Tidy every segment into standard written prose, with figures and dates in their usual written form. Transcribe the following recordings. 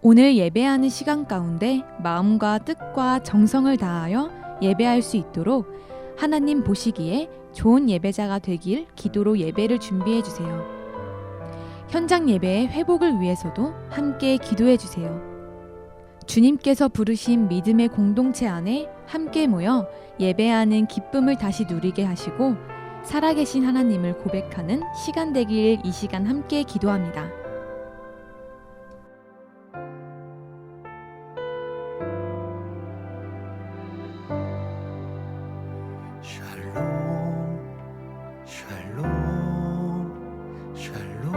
오늘 예배하는 시간 가운데 마음과 뜻과 정성을 다하여 예배할 수 있도록 하나님 보시기에 좋은 예배자가 되길 기도로 예배를 준비해 주세요. 현장 예배의 회복을 위해서도 함께 기도해 주세요. 주님께서 부르신 믿음의 공동체 안에 함께 모여 예배하는 기쁨을 다시 누리게 하시고 살아계신 하나님을 고백하는 시간 되길 이 시간 함께 기도합니다. 샬롬 샬롬 샬롬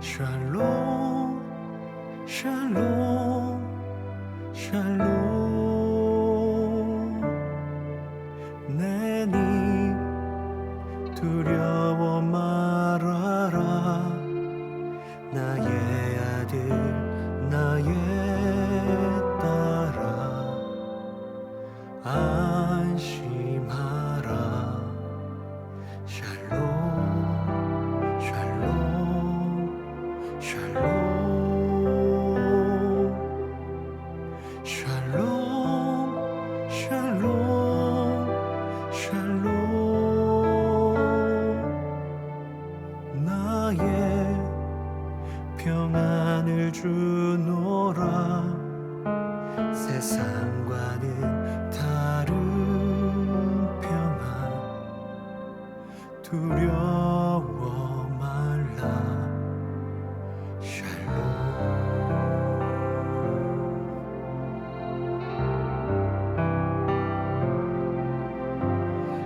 샬롬 샬롬 샬롬 내니 두려워 말아라 나의 아들 나의 딸아 안심하라 샬롬 샬롬 샬롬 샬롬 샬롬 샬롬 나의 평안을 주노라 세상과는 다른 평안 두려워 말라 샬롬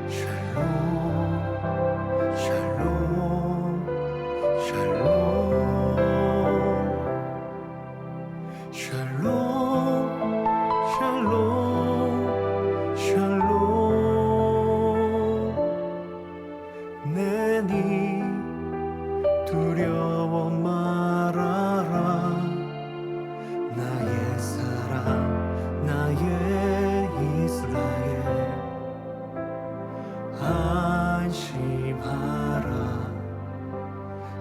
샬롬 샬롬 샬롬 샬롬 샬롬 샬롬 내니 두려워 말아라 나의 사랑 나의 이스라엘 안심하라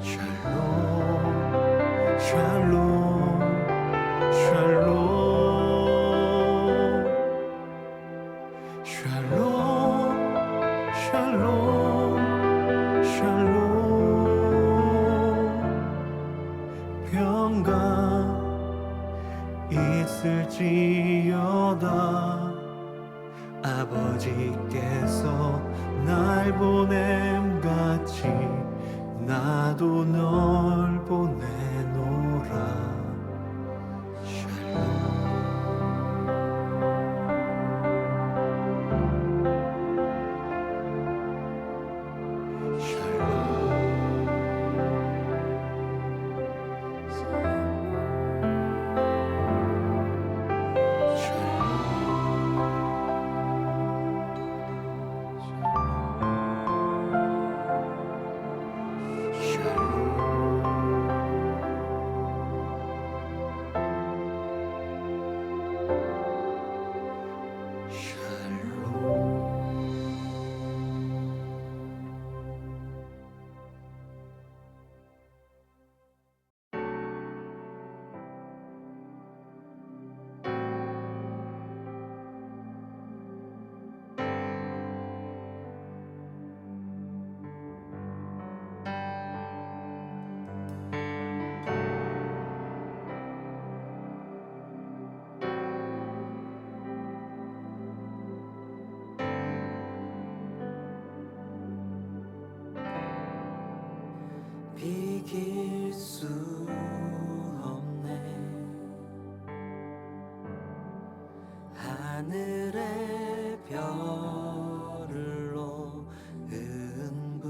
샬롬 샬롬 샬롬 샬롬 샬롬 샬롬 평강 있을지어다 아버지께서 날 보냄같이 나도 널 보내노라 비길 수 없네 하늘의 별로 은부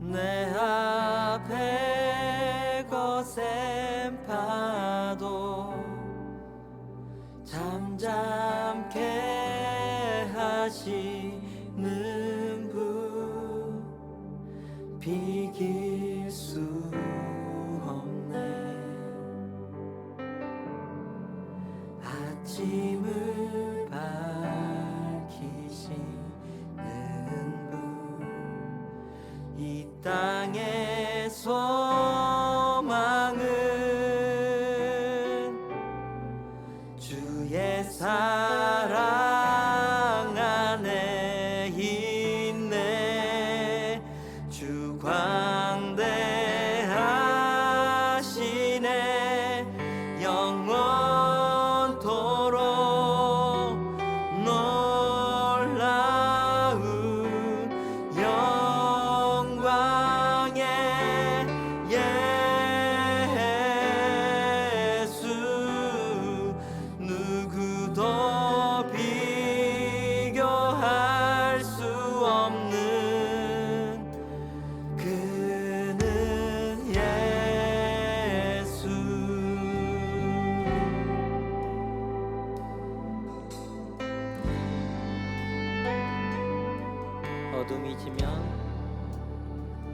내 앞에 거센 파도 잠잠케 하시는 분 비길 수 없네 아침을 밝히시는 분 이 땅에 소망은 주의 사랑 안에 있네. 주 광대하시네. 영원토록 놀라운 영광의 예수. 누구도 비교할 수 없는 그는 예수. 어둠이 지면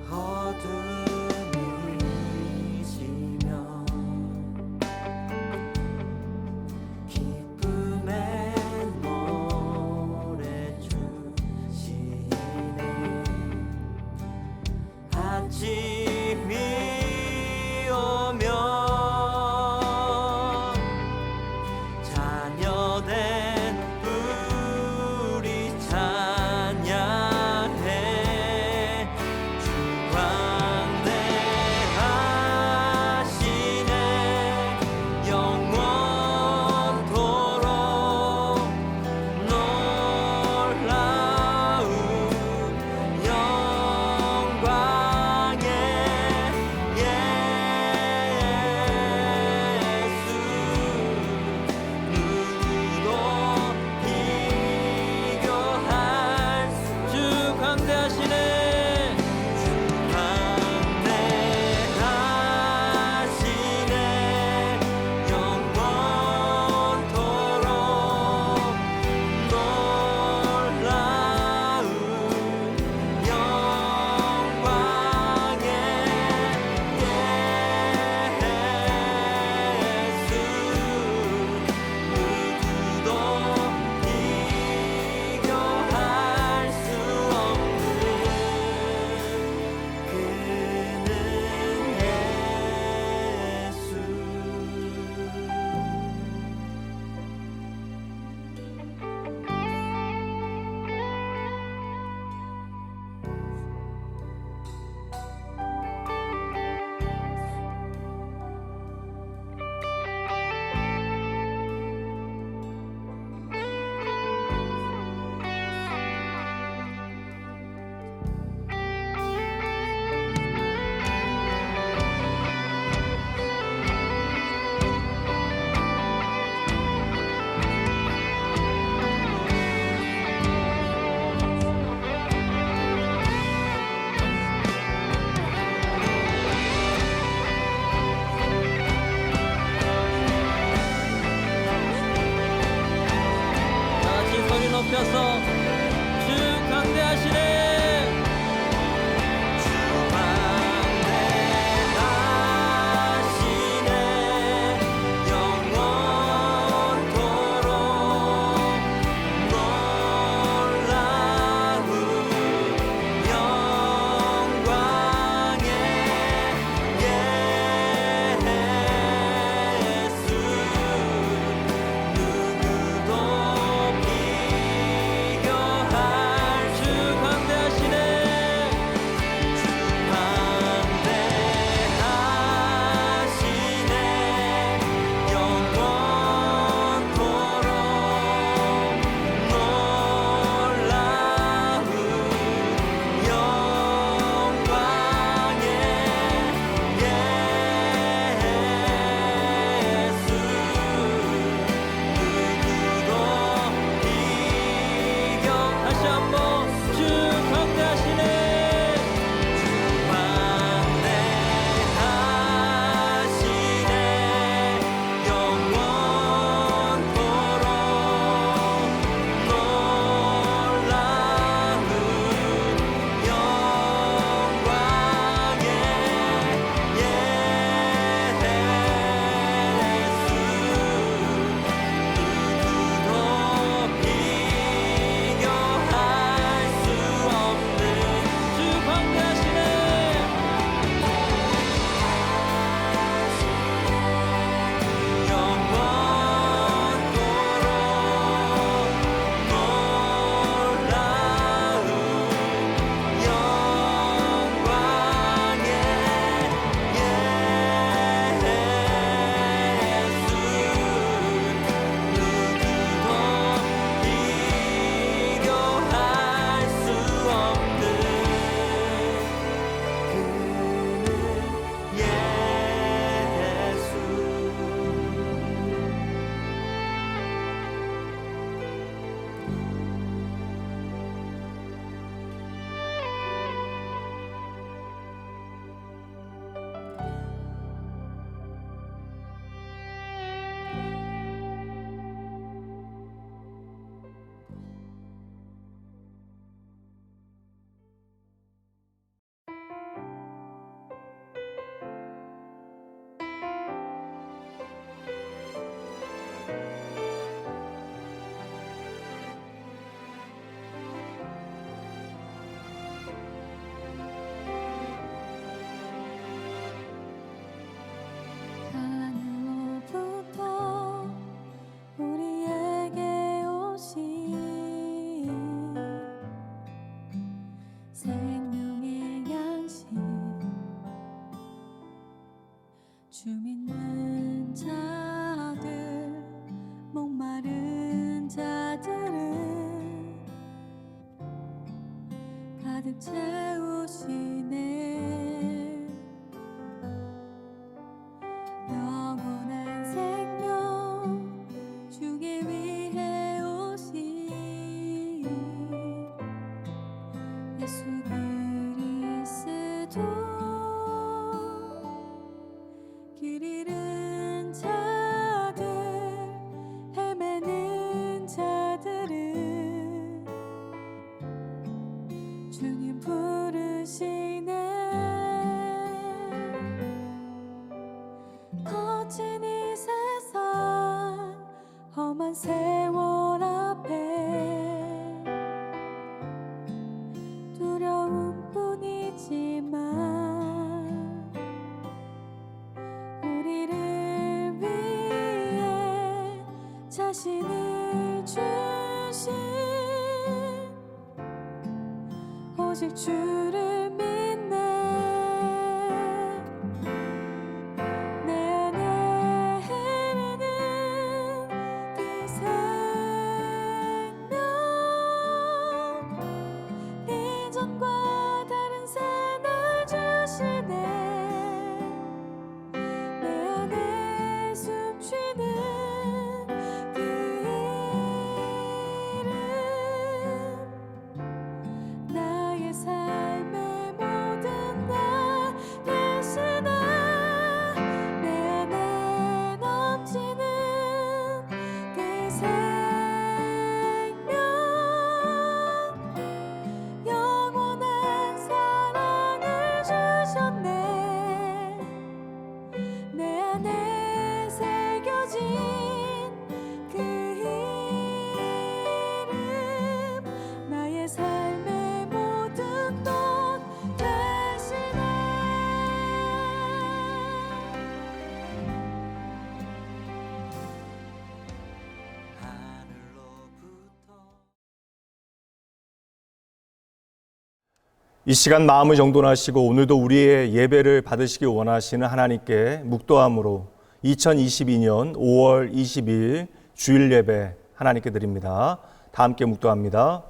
어둠이 지면 기쁨의 노래 주시네. 아침이 오면 자녀된 우리 찬양해. 주 광대하시네. 영원토록 놀라운 영광의 예수. 누구도 비교할 주 광대하시네. 주 광대하시네. 영원토록 놀라운 영광의 예수. 누구도 비교할 수 없는 그는 예수. 다 같이 소리 높여서 주 광대하시네. 주 광대하시네. 영원토록 놀라운 영광의 예수. 누구도 비교할 주 광대하시네. 가득 채우시네. 영원한 생명 주기 위해 오신 예수 그리스도. 길 잃은 자들, 헤매는 자들을 주님 부르시네. 거친 이 세상 험한 세월 앞에 두려움뿐이지만 우리를 위해 자신을 주신 오직 주를 믿네. 내 안에 흐르는 그 생명, 이전과 다른 새날 주시네. 내 안에 숨쉬는 그 이름, 나의 삶의 모든 날 대신해. 내 안에 넘치는 그 생명, 영원한 사랑을 주셨네. 내 안에 새겨진 그 이름, 나의 삶의 모든 것 대신해. 하늘로부터 이 시간 마음을 정돈하시고 오늘도 우리의 예배를 받으시기 원하시는 하나님께 묵도함으로 2022년 5월 22일 주일 예배 하나님께 드립니다. 다 함께 묵도합니다.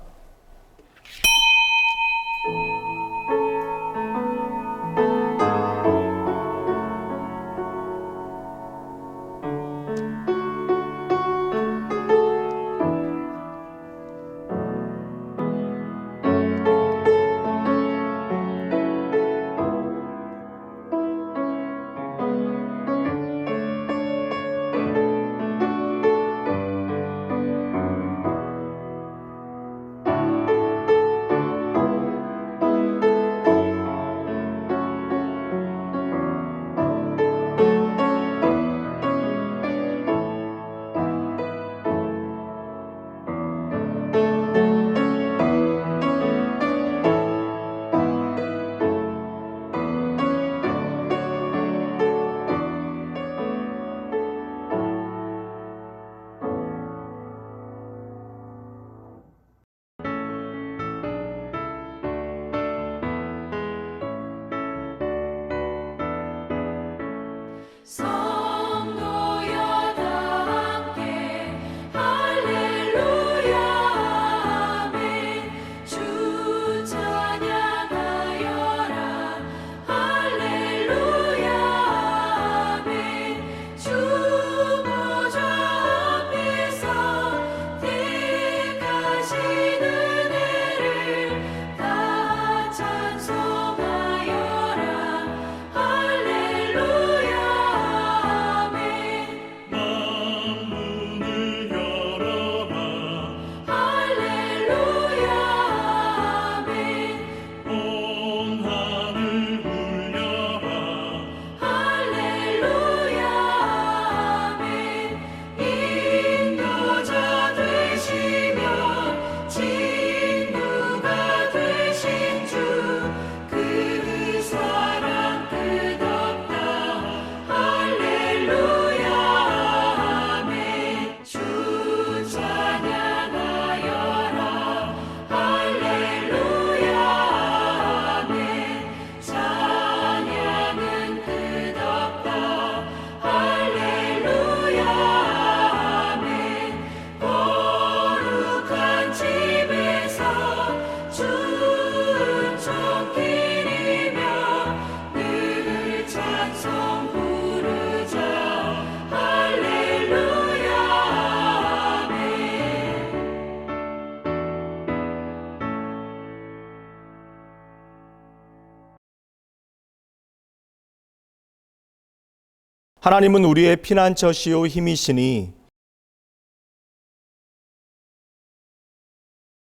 하나님은 우리의 피난처시요 힘이시니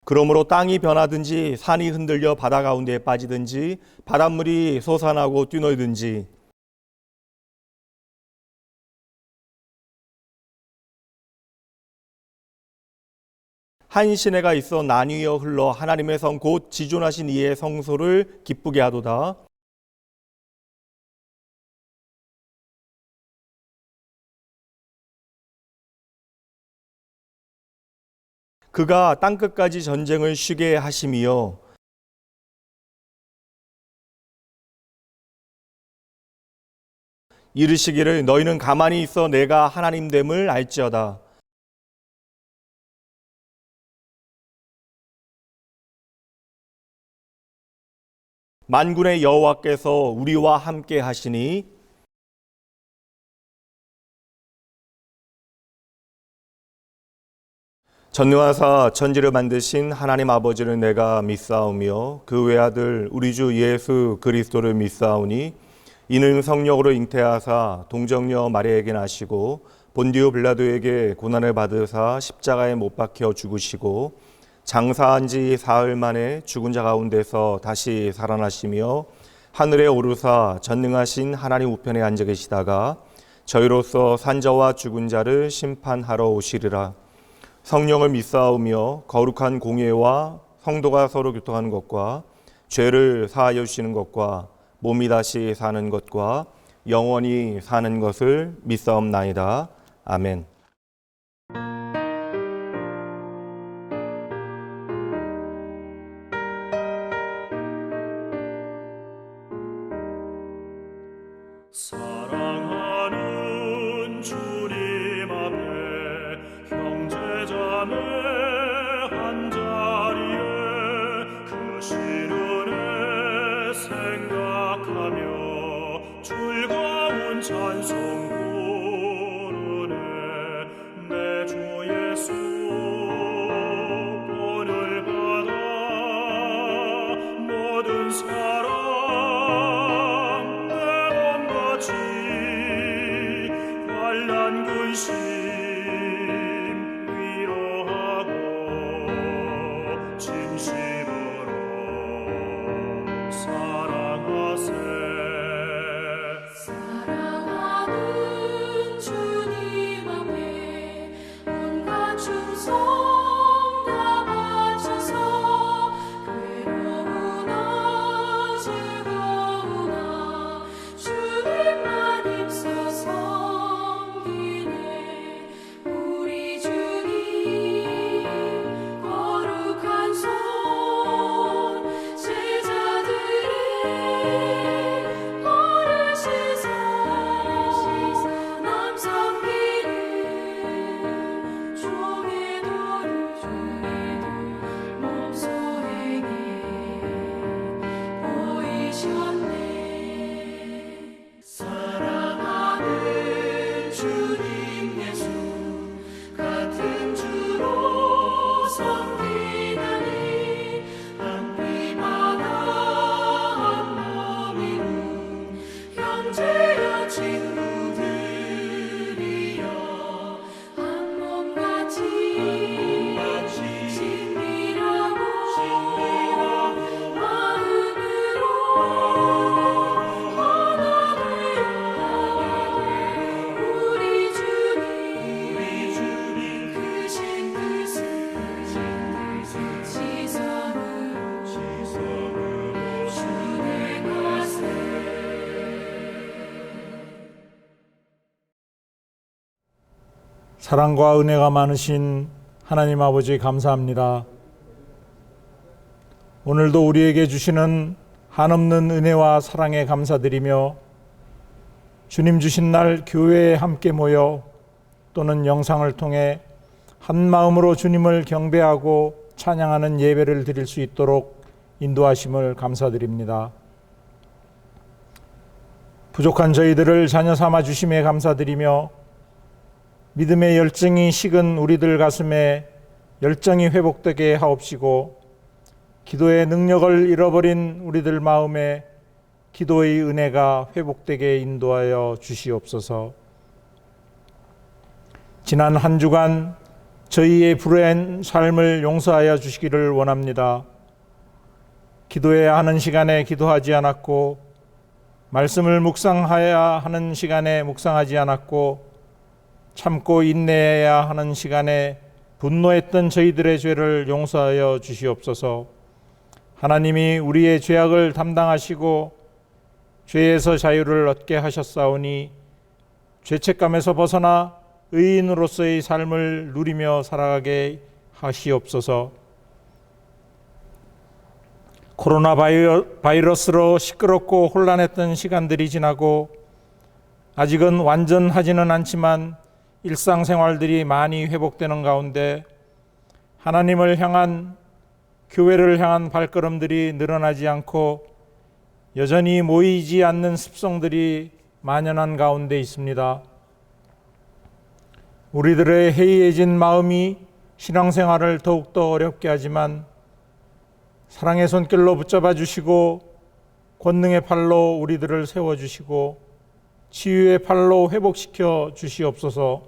그러므로 땅이 변하든지 산이 흔들려 바다 가운데에 빠지든지 바닷물이 솟아나고 뛰놀든지 한 시내가 있어 나뉘어 흘러 하나님의 성 곧 지존하신 이의 성소를 기쁘게 하도다. 그가 땅끝까지 전쟁을 쉬게 하심이요 이르시기를 너희는 가만히 있어 내가 하나님됨을 알지어다. 만군의 여호와께서 우리와 함께 하시니 전능하사 천지를 만드신 하나님 아버지를 내가 믿사오며 그 외아들 우리 주 예수 그리스도를 믿사오니 이는 성령으로 잉태하사 동정녀 마리아에게 나시고 본디오 빌라도에게 고난을 받으사 십자가에 못 박혀 죽으시고 장사한 지 사흘 만에 죽은 자 가운데서 다시 살아나시며 하늘에 오르사 전능하신 하나님 우편에 앉아 계시다가 저희로서 산자와 죽은 자를 심판하러 오시리라. 성령을 믿사오며 거룩한 공예와 성도가 서로 교통하는 것과 죄를 사하여 주시는 것과 몸이 다시 사는 것과 영원히 사는 것을 믿사옵나이다. 아멘. 사랑하는 주님 앞에 형제자매 한자리에 그 시련에 생각하며 즐거운 찬송 부르네. 내 주 예수 본을 받아 모든 사랑 환난 근심 위로하고 진심으로 사랑하세. 사랑하는 주님 앞에 온갖 충성 다 바쳐서 괴로우나 즐거우나 주님만 입소서. 우리 주님 거룩한 손 제자들의 어르시사 남 섬기는 종의 도를 몸소에게 보이셨네. 사랑하는 주님 예수 같은 주로 섬기나니 한 피마다 한 몸이루 형제여 친구들이여 한 몸같이 친밀하고 마음으로 하나 되어 우리 주님 크신 뜻을 지성으로 준행하세. 사랑과 은혜가 많으신 하나님 아버지 감사합니다. 오늘도 우리에게 주시는 한없는 은혜와 사랑에 감사드리며 주님 주신 날 교회에 함께 모여 또는 영상을 통해 한 마음으로 주님을 경배하고 찬양하는 예배를 드릴 수 있도록 인도하심을 감사드립니다. 부족한 저희들을 자녀 삼아 주심에 감사드리며 믿음의 열정이 식은 우리들 가슴에 열정이 회복되게 하옵시고 기도의 능력을 잃어버린 우리들 마음에 기도의 은혜가 회복되게 인도하여 주시옵소서. 지난 한 주간 저희의 불의한 삶을 용서하여 주시기를 원합니다. 기도해야 하는 시간에 기도하지 않았고, 말씀을 묵상해야 하는 시간에 묵상하지 않았고, 참고 인내해야 하는 시간에 분노했던 저희들의 죄를 용서하여 주시옵소서. 하나님이 우리의 죄악을 담당하시고 죄에서 자유를 얻게 하셨사오니 죄책감에서 벗어나 의인으로서의 삶을 누리며 살아가게 하시옵소서. 코로나 바이러스로 시끄럽고 혼란했던 시간들이 지나고 아직은 완전하지는 않지만 일상생활들이 많이 회복되는 가운데 하나님을 향한, 교회를 향한 발걸음들이 늘어나지 않고 여전히 모이지 않는 습성들이 만연한 가운데 있습니다. 우리들의 해이해진 마음이 신앙생활을 더욱더 어렵게 하지만 사랑의 손길로 붙잡아 주시고 권능의 팔로 우리들을 세워주시고 치유의 팔로 회복시켜 주시옵소서.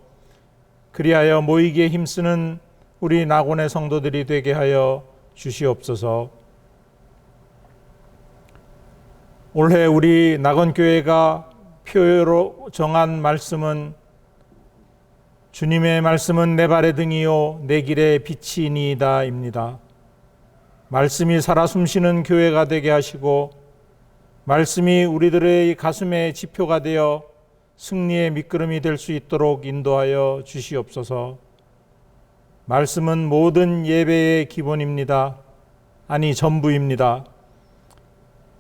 그리하여 모이기에 힘쓰는 우리 낙원의 성도들이 되게 하여 주시옵소서. 올해 우리 낙원교회가 표로 정한 말씀은 주님의 말씀은 내 발의 등이요 내 길의 빛이니이다 입니다. 말씀이 살아 숨쉬는 교회가 되게 하시고 말씀이 우리들의 가슴의 지표가 되어 승리의 밑거름이 될 수 있도록 인도하여 주시옵소서. 말씀은 모든 예배의 기본입니다. 아니 전부입니다.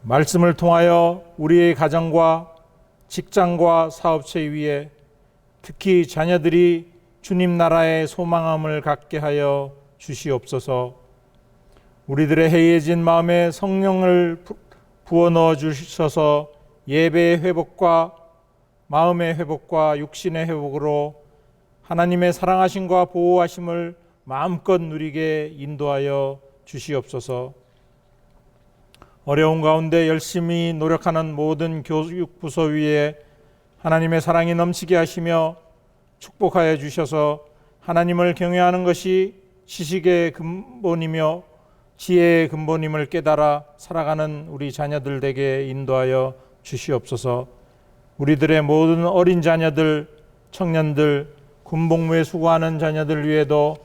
말씀을 통하여 우리의 가정과 직장과 사업체 위에 특히 자녀들이 주님 나라의 소망함을 갖게 하여 주시옵소서. 우리들의 해이해진 마음에 성령을 부어 넣어 주셔서 예배의 회복과 마음의 회복과 육신의 회복으로 하나님의 사랑하심과 보호하심을 마음껏 누리게 인도하여 주시옵소서. 어려운 가운데 열심히 노력하는 모든 교육부서 위에 하나님의 사랑이 넘치게 하시며 축복하여 주셔서 하나님을 경외하는 것이 지식의 근본이며 지혜의 근본임을 깨달아 살아가는 우리 자녀들 되게 인도하여 주시옵소서. 우리들의 모든 어린 자녀들, 청년들, 군복무에 수고하는 자녀들 위에도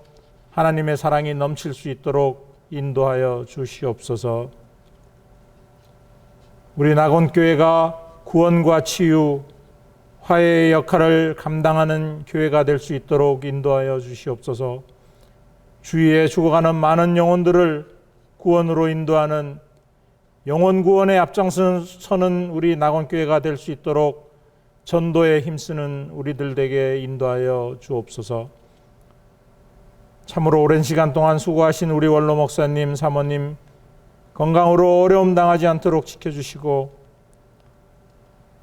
하나님의 사랑이 넘칠 수 있도록 인도하여 주시옵소서. 우리 낙원교회가 구원과 치유, 화해의 역할을 감당하는 교회가 될 수 있도록 인도하여 주시옵소서. 주위에 죽어가는 많은 영혼들을 구원으로 인도하는 영혼 구원에 앞장서는 우리 낙원교회가 될 수 있도록 전도에 힘쓰는 우리들 되게 인도하여 주옵소서. 참으로 오랜 시간 동안 수고하신 우리 원로 목사님, 사모님 건강으로 어려움 당하지 않도록 지켜주시고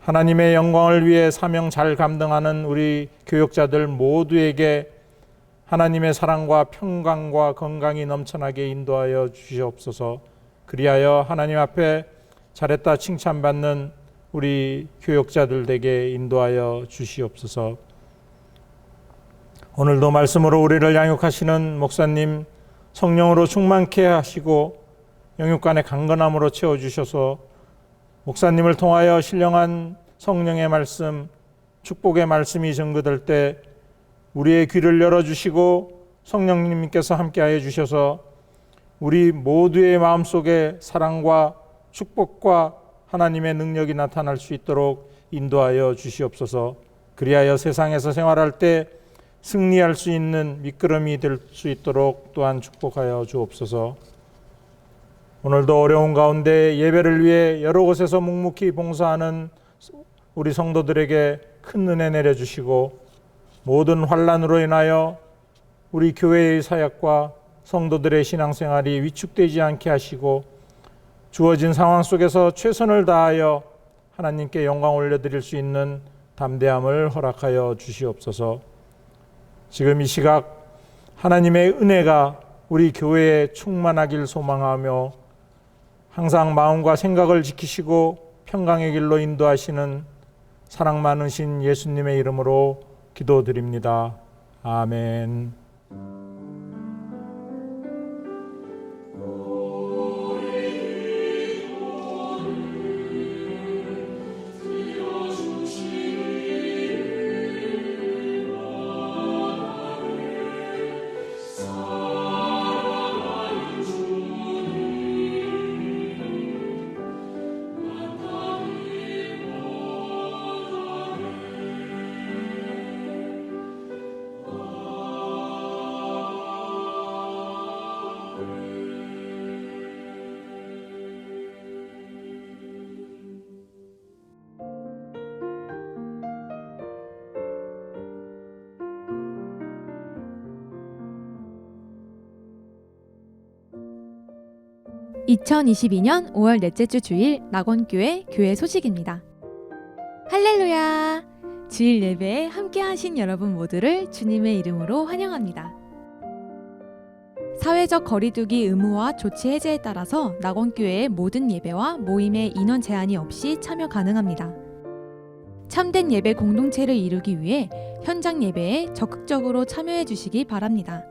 하나님의 영광을 위해 사명 잘 감당하는 우리 교역자들 모두에게 하나님의 사랑과 평강과 건강이 넘쳐나게 인도하여 주시옵소서. 그리하여 하나님 앞에 잘했다 칭찬받는 우리 교역자들 되게 인도하여 주시옵소서. 오늘도 말씀으로 우리를 양육하시는 목사님 성령으로 충만케 하시고 영육간의 강건함으로 채워주셔서 목사님을 통하여 신령한 성령의 말씀, 축복의 말씀이 전거될 때 우리의 귀를 열어주시고 성령님께서 함께하여 주셔서 우리 모두의 마음속에 사랑과 축복과 하나님의 능력이 나타날 수 있도록 인도하여 주시옵소서. 그리하여 세상에서 생활할 때 승리할 수 있는 미끄럼이 될 수 있도록 또한 축복하여 주옵소서. 오늘도 어려운 가운데 예배를 위해 여러 곳에서 묵묵히 봉사하는 우리 성도들에게 큰 은혜 내려주시고 모든 환난으로 인하여 우리 교회의 사역과 성도들의 신앙생활이 위축되지 않게 하시고 주어진 상황 속에서 최선을 다하여 하나님께 영광 올려드릴 수 있는 담대함을 허락하여 주시옵소서. 지금 이 시각 하나님의 은혜가 우리 교회에 충만하길 소망하며 항상 마음과 생각을 지키시고 평강의 길로 인도하시는 사랑 많으신 예수님의 이름으로 기도드립니다. 아멘. (2022년 5월 넷째 주 주일) 낙원교회 교회 소식입니다. 할렐루야! 주일 예배에 함께 하신 여러분 모두를 주님의 이름으로 환영합니다. 사회적 거리두기 의무화 조치 해제에 따라서 낙원교회의 모든 예배와 모임에 인원 제한이 없이 참여 가능합니다. 참된 예배 공동체를 이루기 위해 현장 예배에 적극적으로 참여해 주시기 바랍니다.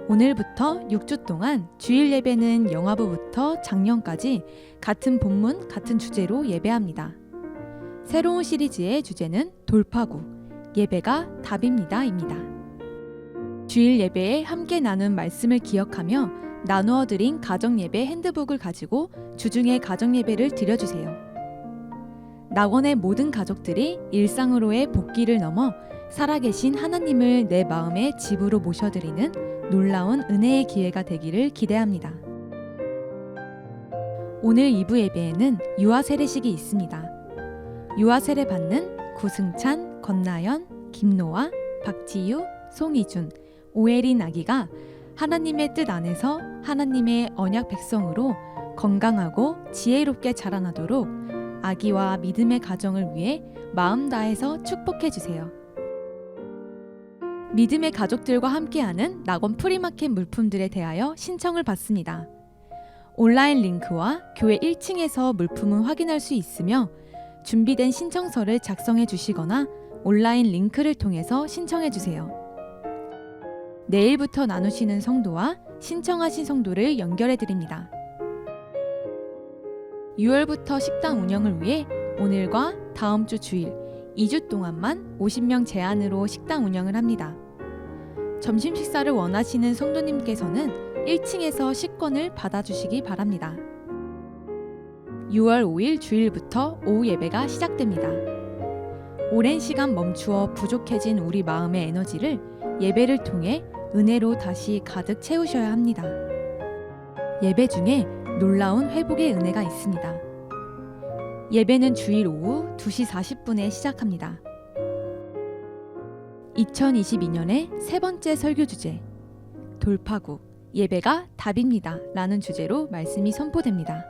오늘부터 6주 동안 주일 예배는 영화부부터 장년까지 같은 본문, 같은 주제로 예배합니다. 새로운 시리즈의 주제는 돌파구, 예배가 답입니다입니다. 주일 예배에 함께 나눈 말씀을 기억하며 나누어 드린 가정예배 핸드북을 가지고 주중에 가정예배를 드려주세요. 낙원의 모든 가족들이 일상으로의 복귀를 넘어 살아계신 하나님을 내 마음의 집으로 모셔드리는 놀라운 은혜의 기회가 되기를 기대합니다. 오늘 2부 예배에는 유아 세례식이 있습니다. 유아 세례 받는 구승찬, 권나연, 김노아, 박지유, 송이준, 오혜린 아기가 하나님의 뜻 안에서 하나님의 언약 백성으로 건강하고 지혜롭게 자라나도록 아기와 믿음의 가정을 위해 마음 다해서 축복해 주세요. 믿음의 가족들과 함께하는 낙원 프리마켓 물품들에 대하여 신청을 받습니다. 온라인 링크와 교회 1층에서 물품은 확인할 수 있으며 준비된 신청서를 작성해 주시거나 온라인 링크를 통해서 신청해 주세요. 내일부터 나누시는 성도와 신청하신 성도를 연결해 드립니다. 6월부터 식당 운영을 위해 오늘과 다음 주 주일 2주 동안만 50명 제한으로 식당 운영을 합니다. 점심 식사를 원하시는 성도님께서는 1층에서 식권을 받아주시기 바랍니다. 6월 5일 주일부터 오후 예배가 시작됩니다. 오랜 시간 멈추어 부족해진 우리 마음의 에너지를 예배를 통해 은혜로 다시 가득 채우셔야 합니다. 예배 중에 놀라운 회복의 은혜가 있습니다. 예배는 주일 오후 2시 40분에 시작합니다. 2022년의 세 번째 설교 주제, 돌파구, 예배가 답입니다 라는 주제로 말씀이 선포됩니다.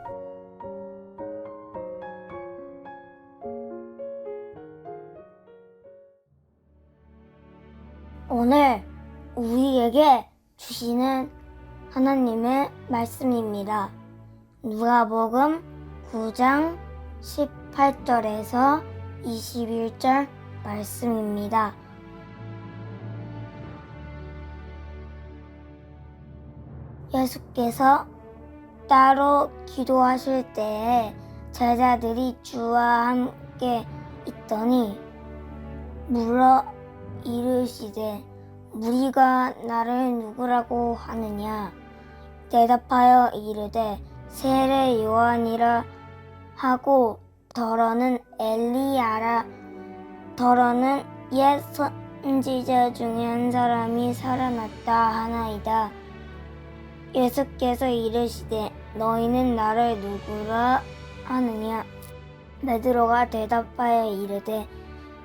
오늘 우리에게 주시는 하나님의 말씀입니다. 누가복음 9장 18절에서 21절 말씀입니다. 예수께서 따로 기도하실 때에 제자들이 주와 함께 있더니 물어 이르시되 무리가 나를 누구라고 하느냐? 대답하여 이르되 세례 요한이라 하고 더러는 엘리야라, 더러는 옛 선지자 중에 한 사람이 살아났다 하나이다. 예수께서 이르시되 너희는 나를 누구라 하느냐? 베드로가 대답하여 이르되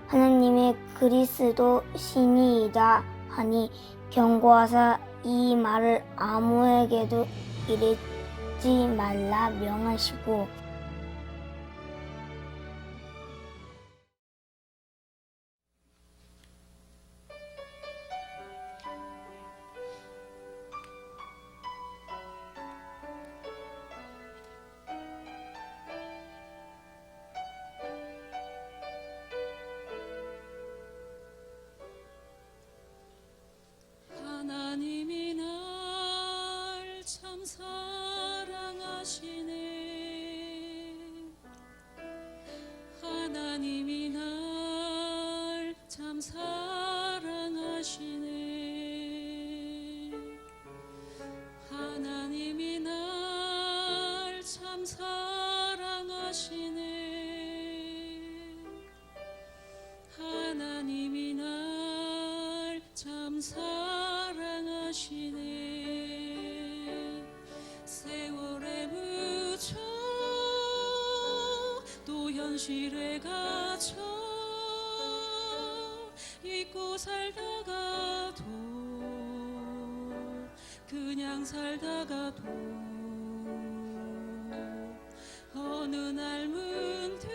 하나님의 그리스도 신이이다 하니 경고하사 이 말을 아무에게도 이르지 말라 명하시고, 사랑하시네. 하나님이 날 참 사랑하시네. 하나님이 날 참 사랑하시네. 하나님이 날 참 사랑하시네. 세월에 묻혀 또 현실에 갇혀 잊고 살다가도 그냥 살다가도 어느 날 문득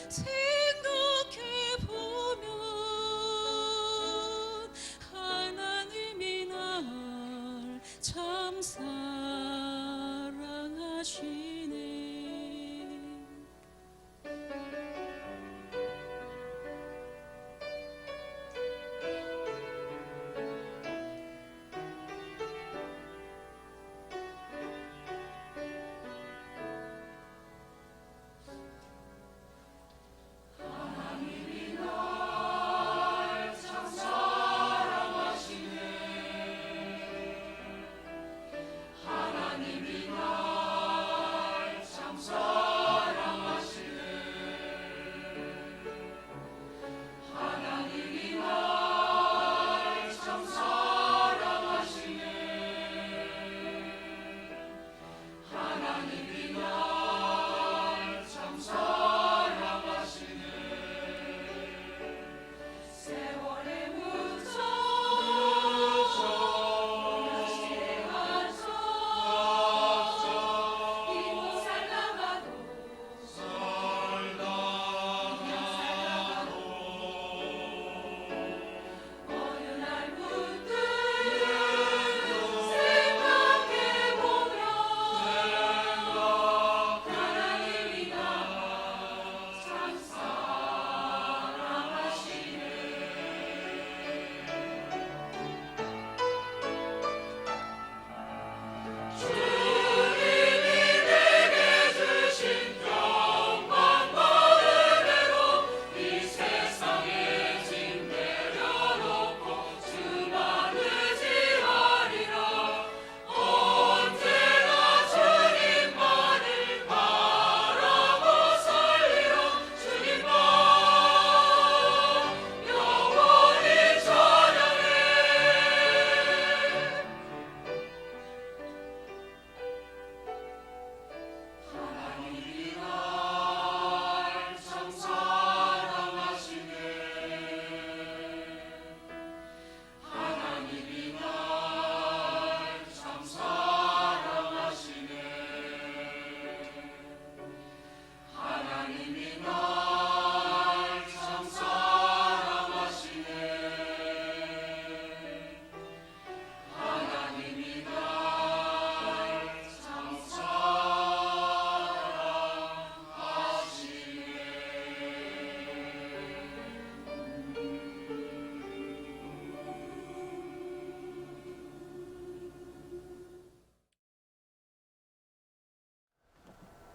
생각해보면 하나님이 날 참 사랑하시네.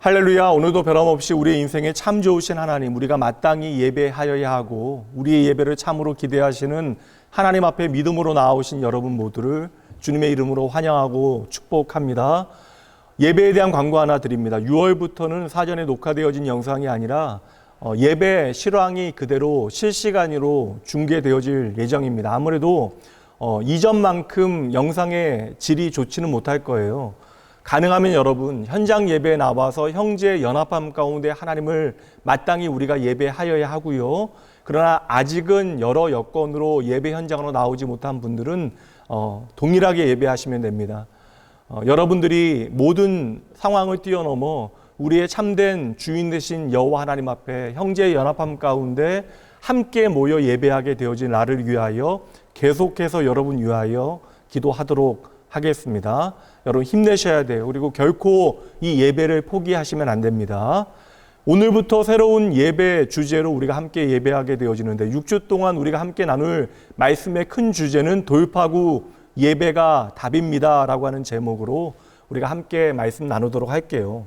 할렐루야. 오늘도 변함없이 우리의 인생에 참 좋으신 하나님, 우리가 마땅히 예배하여야 하고 우리의 예배를 참으로 기대하시는 하나님 앞에 믿음으로 나아오신 여러분 모두를 주님의 이름으로 환영하고 축복합니다. 예배에 대한 광고 하나 드립니다. 6월부터는 사전에 녹화되어진 영상이 아니라 예배 실황이 그대로 실시간으로 중계되어질 예정입니다. 아무래도 이전만큼 영상의 질이 좋지는 못할 거예요. 가능하면 여러분 현장 예배에 나와서 형제 연합함 가운데 하나님을 마땅히 우리가 예배하여야 하고요. 그러나 아직은 여러 여건으로 예배 현장으로 나오지 못한 분들은 동일하게 예배하시면 됩니다. 여러분들이 모든 상황을 뛰어넘어 우리의 참된 주인 되신 여호와 하나님 앞에 형제 연합함 가운데 함께 모여 예배하게 되어진 나를 위하여 계속해서 여러분 위하여 기도하도록 하겠습니다. 여러분 힘내셔야 돼요. 그리고 결코 이 예배를 포기하시면 안 됩니다. 오늘부터 새로운 예배 주제로 우리가 함께 예배하게 되어지는데 6주 동안 우리가 함께 나눌 말씀의 큰 주제는 돌파구 예배가 답입니다라고 하는 제목으로 우리가 함께 말씀 나누도록 할게요.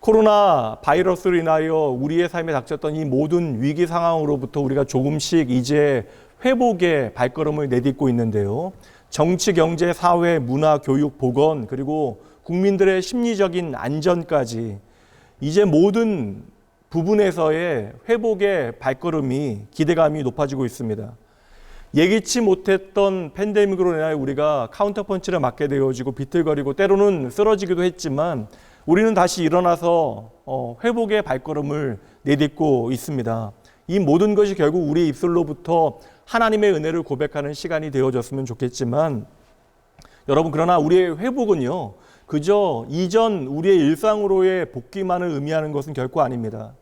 코로나 바이러스로 인하여 우리의 삶에 닥쳤던 이 모든 위기 상황으로부터 우리가 조금씩 이제 회복의 발걸음을 내딛고 있는데요. 정치, 경제, 사회, 문화, 교육, 보건, 그리고 국민들의 심리적인 안전까지 이제 모든 부분에서의 회복의 발걸음이 기대감이 높아지고 있습니다. 예기치 못했던 팬데믹으로 인하여 우리가 카운터펀치를 맞게 되어지고 비틀거리고 때로는 쓰러지기도 했지만 우리는 다시 일어나서 회복의 발걸음을 내딛고 있습니다. 이 모든 것이 결국 우리 입술로부터 하나님의 은혜를 고백하는 시간이 되어졌으면 좋겠지만 여러분, 그러나 우리의 회복은요, 그저 이전 우리의 일상으로의 복귀만을 의미하는 것은 결코 아닙니다.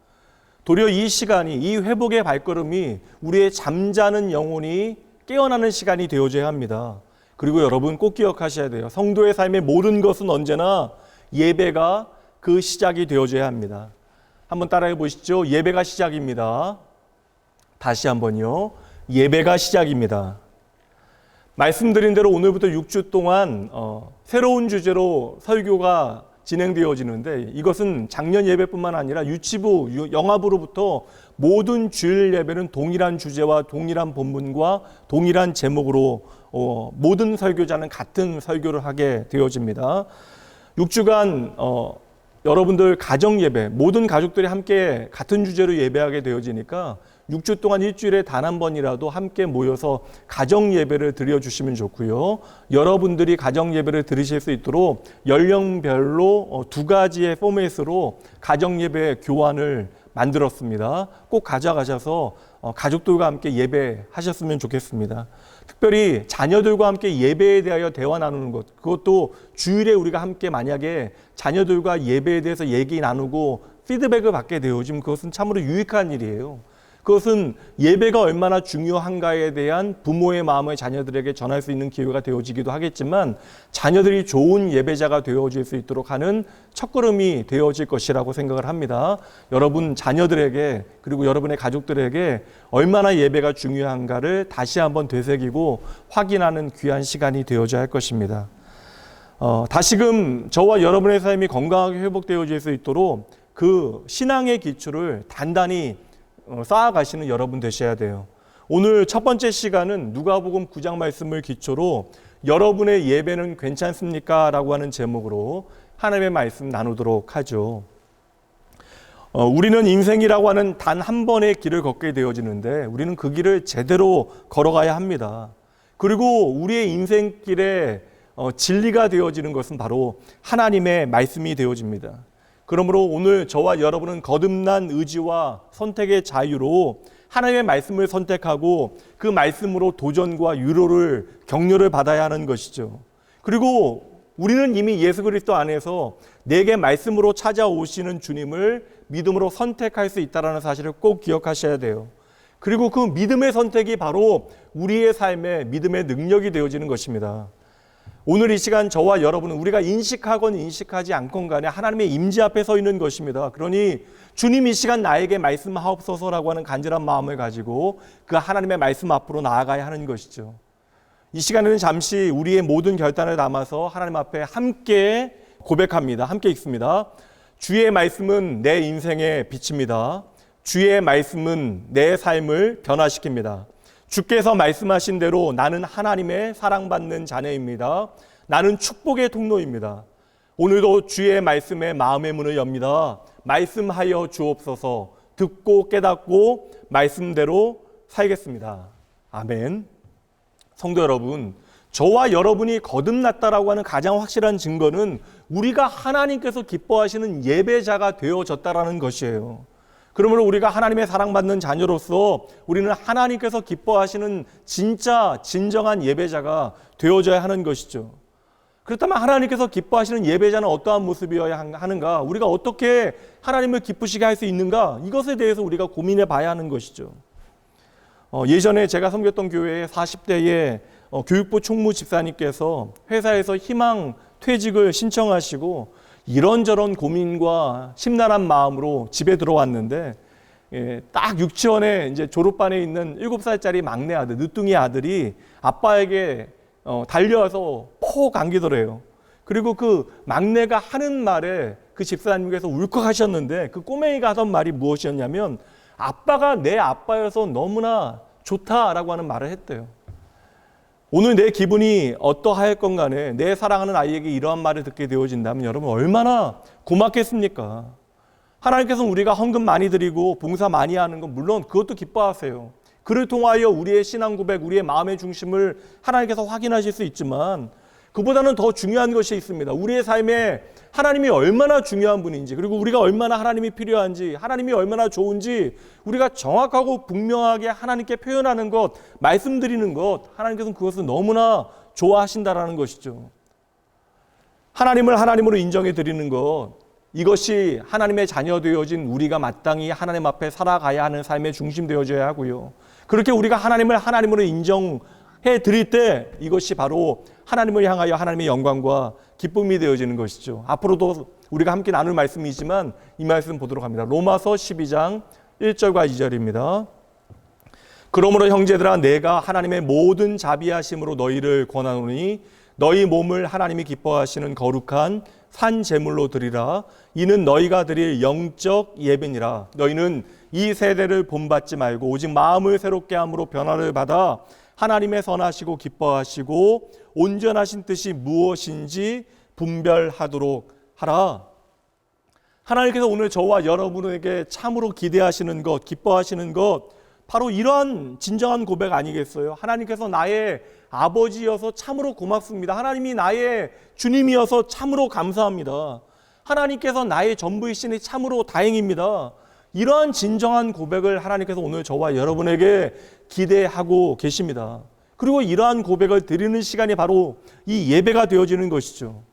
도리어 이 시간이, 이 회복의 발걸음이 우리의 잠자는 영혼이 깨어나는 시간이 되어져야 합니다. 그리고 여러분 꼭 기억하셔야 돼요. 성도의 삶의 모든 것은 언제나 예배가 그 시작이 되어져야 합니다. 한번 따라해 보시죠. 예배가 시작입니다. 다시 한번요. 예배가 시작입니다. 말씀드린 대로 오늘부터 6주 동안 새로운 주제로 설교가 진행되어지는데 이것은 작년 예배뿐만 아니라 유치부, 영화부로부터 모든 주일 예배는 동일한 주제와 동일한 본문과 동일한 제목으로 모든 설교자는 같은 설교를 하게 되어집니다. 6주간 여러분들 가정 예배, 모든 가족들이 함께 같은 주제로 예배하게 되어지니까 6주 동안 일주일에 단 한 번이라도 함께 모여서 가정 예배를 드려주시면 좋고요. 여러분들이 가정 예배를 드리실 수 있도록 연령별로 2가지의 포맷으로 가정 예배 교환을 만들었습니다. 꼭 가져가셔서 가족들과 함께 예배하셨으면 좋겠습니다. 특별히 자녀들과 함께 예배에 대하여 대화 나누는 것, 그것도 주일에 우리가 함께 만약에 자녀들과 예배에 대해서 얘기 나누고 피드백을 받게 되어지면 그것은 참으로 유익한 일이에요. 그것은 예배가 얼마나 중요한가에 대한 부모의 마음을 자녀들에게 전할 수 있는 기회가 되어지기도 하겠지만 자녀들이 좋은 예배자가 되어질 수 있도록 하는 첫걸음이 되어질 것이라고 생각을 합니다. 여러분 자녀들에게 그리고 여러분의 가족들에게 얼마나 예배가 중요한가를 다시 한번 되새기고 확인하는 귀한 시간이 되어져야 할 것입니다. 다시금 저와 여러분의 삶이 건강하게 회복되어질 수 있도록 그 신앙의 기초를 단단히 쌓아가시는 여러분 되셔야 돼요. 오늘 첫 번째 시간은 누가복음 9장 말씀을 기초로 여러분의 예배는 괜찮습니까? 라고 하는 제목으로 하나님의 말씀 나누도록 하죠. 우리는 인생이라고 하는 단 한 번의 길을 걷게 되어지는데 우리는 그 길을 제대로 걸어가야 합니다. 그리고 우리의 인생길에 진리가 되어지는 것은 바로 하나님의 말씀이 되어집니다. 그러므로 오늘 저와 여러분은 거듭난 의지와 선택의 자유로 하나님의 말씀을 선택하고 그 말씀으로 도전과 유로를 격려를 받아야 하는 것이죠. 그리고 우리는 이미 예수 그리스도 안에서 내게 말씀으로 찾아오시는 주님을 믿음으로 선택할 수 있다는 사실을 꼭 기억하셔야 돼요. 그리고 그 믿음의 선택이 바로 우리의 삶의 믿음의 능력이 되어지는 것입니다. 오늘 이 시간 저와 여러분은 우리가 인식하건 인식하지 않건 간에 하나님의 임재 앞에 서 있는 것입니다. 그러니 주님 이 시간 나에게 말씀하옵소서라고 하는 간절한 마음을 가지고 그 하나님의 말씀 앞으로 나아가야 하는 것이죠. 이 시간에는 잠시 우리의 모든 결단을 담아서 하나님 앞에 함께 고백합니다. 함께 읽습니다. 주의 말씀은 내 인생의 빛입니다. 주의 말씀은 내 삶을 변화시킵니다. 주께서 말씀하신 대로 나는 하나님의 사랑받는 자녀입니다. 나는 축복의 통로입니다. 오늘도 주의 말씀에 마음의 문을 엽니다. 말씀하여 주옵소서. 듣고 깨닫고 말씀대로 살겠습니다. 아멘. 성도 여러분, 저와 여러분이 거듭났다라고 하는 가장 확실한 증거는 우리가 하나님께서 기뻐하시는 예배자가 되어졌다라는 것이에요. 그러므로 우리가 하나님의 사랑받는 자녀로서 우리는 하나님께서 기뻐하시는 진짜 진정한 예배자가 되어져야 하는 것이죠. 그렇다면 하나님께서 기뻐하시는 예배자는 어떠한 모습이어야 하는가? 우리가 어떻게 하나님을 기쁘시게 할 수 있는가? 이것에 대해서 우리가 고민해 봐야 하는 것이죠. 예전에 제가 섬겼던 교회에 40대의 교육부 총무 집사님께서 회사에서 희망 퇴직을 신청하시고 이런저런 고민과 심란한 마음으로 집에 들어왔는데 딱 유치원에 이제 졸업반에 있는 7살짜리 막내 아들, 늦둥이 아들이 아빠에게 달려와서 폭 안기더래요. 그리고 그 막내가 하는 말에 그 집사님께서 울컥하셨는데 그 꼬맹이가 하던 말이 무엇이었냐면 아빠가 내 아빠여서 너무나 좋다라고 하는 말을 했대요. 오늘 내 기분이 어떠하였건 간에 내 사랑하는 아이에게 이러한 말을 듣게 되어진다면 여러분 얼마나 고맙겠습니까? 하나님께서는 우리가 헌금 많이 드리고 봉사 많이 하는 건 물론 그것도 기뻐하세요. 그를 통하여 우리의 신앙 고백, 우리의 마음의 중심을 하나님께서 확인하실 수 있지만 그보다는 더 중요한 것이 있습니다. 우리의 삶에 하나님이 얼마나 중요한 분인지, 그리고 우리가 얼마나 하나님이 필요한지, 하나님이 얼마나 좋은지 우리가 정확하고 분명하게 하나님께 표현하는 것, 말씀드리는 것, 하나님께서는 그것을 너무나 좋아하신다라는 것이죠. 하나님을 하나님으로 인정해 드리는 것, 이것이 하나님의 자녀 되어진 우리가 마땅히 하나님 앞에 살아가야 하는 삶의 중심 되어져야 하고요. 그렇게 우리가 하나님을 하나님으로 인정해 드릴 때 이것이 바로 하나님을 향하여 하나님의 영광과 기쁨이 되어지는 것이죠. 앞으로도 우리가 함께 나눌 말씀이지만 이 말씀 보도록 합니다. 로마서 12장 1절과 2절입니다. 그러므로 형제들아 내가 하나님의 모든 자비하심으로 너희를 권하노니 너희 몸을 하나님이 기뻐하시는 거룩한 산 제물로 드리라. 이는 너희가 드릴 영적 예배니라. 너희는 이 세대를 본받지 말고 오직 마음을 새롭게 함으로 변화를 받아 하나님의 선하시고 기뻐하시고 온전하신 뜻이 무엇인지 분별하도록 하라. 하나님께서 오늘 저와 여러분에게 참으로 기대하시는 것, 기뻐하시는 것, 바로 이러한 진정한 고백 아니겠어요? 하나님께서 나의 아버지여서 참으로 고맙습니다. 하나님이 나의 주님이어서 참으로 감사합니다. 하나님께서 나의 전부이시니 참으로 다행입니다. 이러한 진정한 고백을 하나님께서 오늘 저와 여러분에게 기대하고 계십니다. 그리고 이러한 고백을 드리는 시간이 바로 이 예배가 되어지는 것이죠.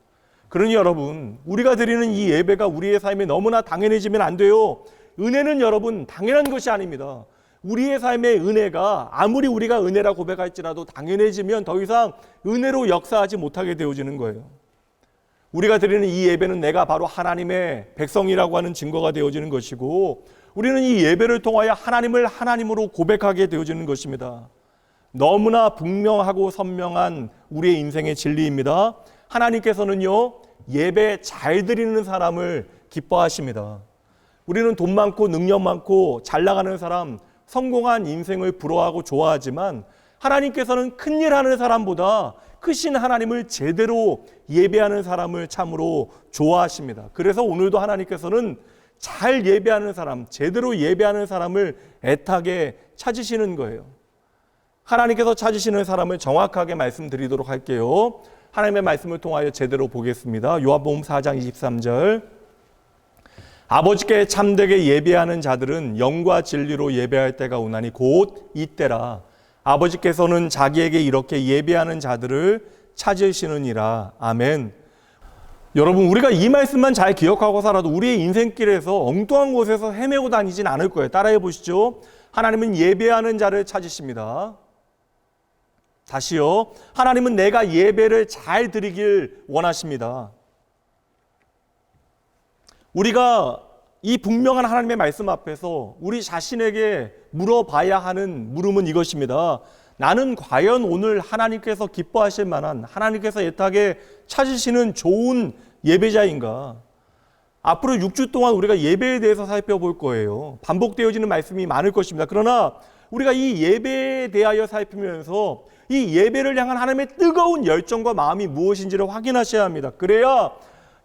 그러니 여러분, 우리가 드리는 이 예배가 우리의 삶에 너무나 당연해지면 안 돼요. 은혜는 여러분 당연한 것이 아닙니다. 우리의 삶의 은혜가 아무리 우리가 은혜라 고백할지라도 당연해지면 더 이상 은혜로 역사하지 못하게 되어지는 거예요. 우리가 드리는 이 예배는 내가 바로 하나님의 백성이라고 하는 증거가 되어지는 것이고 우리는 이 예배를 통하여 하나님을 하나님으로 고백하게 되어지는 것입니다. 너무나 분명하고 선명한 우리의 인생의 진리입니다. 하나님께서는요, 예배 잘 드리는 사람을 기뻐하십니다. 우리는 돈 많고 능력 많고 잘 나가는 사람, 성공한 인생을 부러워하고 좋아하지만 하나님께서는 큰일 하는 사람보다 크신 하나님을 제대로 예배하는 사람을 참으로 좋아하십니다. 그래서 오늘도 하나님께서는 잘 예배하는 사람, 제대로 예배하는 사람을 애타게 찾으시는 거예요. 하나님께서 찾으시는 사람을 정확하게 말씀드리도록 할게요. 하나님의 말씀을 통하여 제대로 보겠습니다. 요한복음 4장 23절. 아버지께 참되게 예배하는 자들은 영과 진리로 예배할 때가 오나니 곧 이때라. 아버지께서는 자기에게 이렇게 예배하는 자들을 찾으시느니라. 아멘. 여러분, 우리가 이 말씀만 잘 기억하고 살아도 우리의 인생길에서 엉뚱한 곳에서 헤매고 다니진 않을 거예요. 따라해 보시죠. 하나님은 예배하는 자를 찾으십니다. 다시요. 하나님은 내가 예배를 잘 드리길 원하십니다. 우리가 이 분명한 하나님의 말씀 앞에서 우리 자신에게 물어봐야 하는 물음은 이것입니다. 나는 과연 오늘 하나님께서 기뻐하실 만한, 하나님께서 애타게 찾으시는 좋은 예배자인가? 앞으로 6주 동안 우리가 예배에 대해서 살펴볼 거예요. 반복되어지는 말씀이 많을 것입니다. 그러나 우리가 이 예배에 대하여 살피면서 이 예배를 향한 하나님의 뜨거운 열정과 마음이 무엇인지를 확인하셔야 합니다. 그래야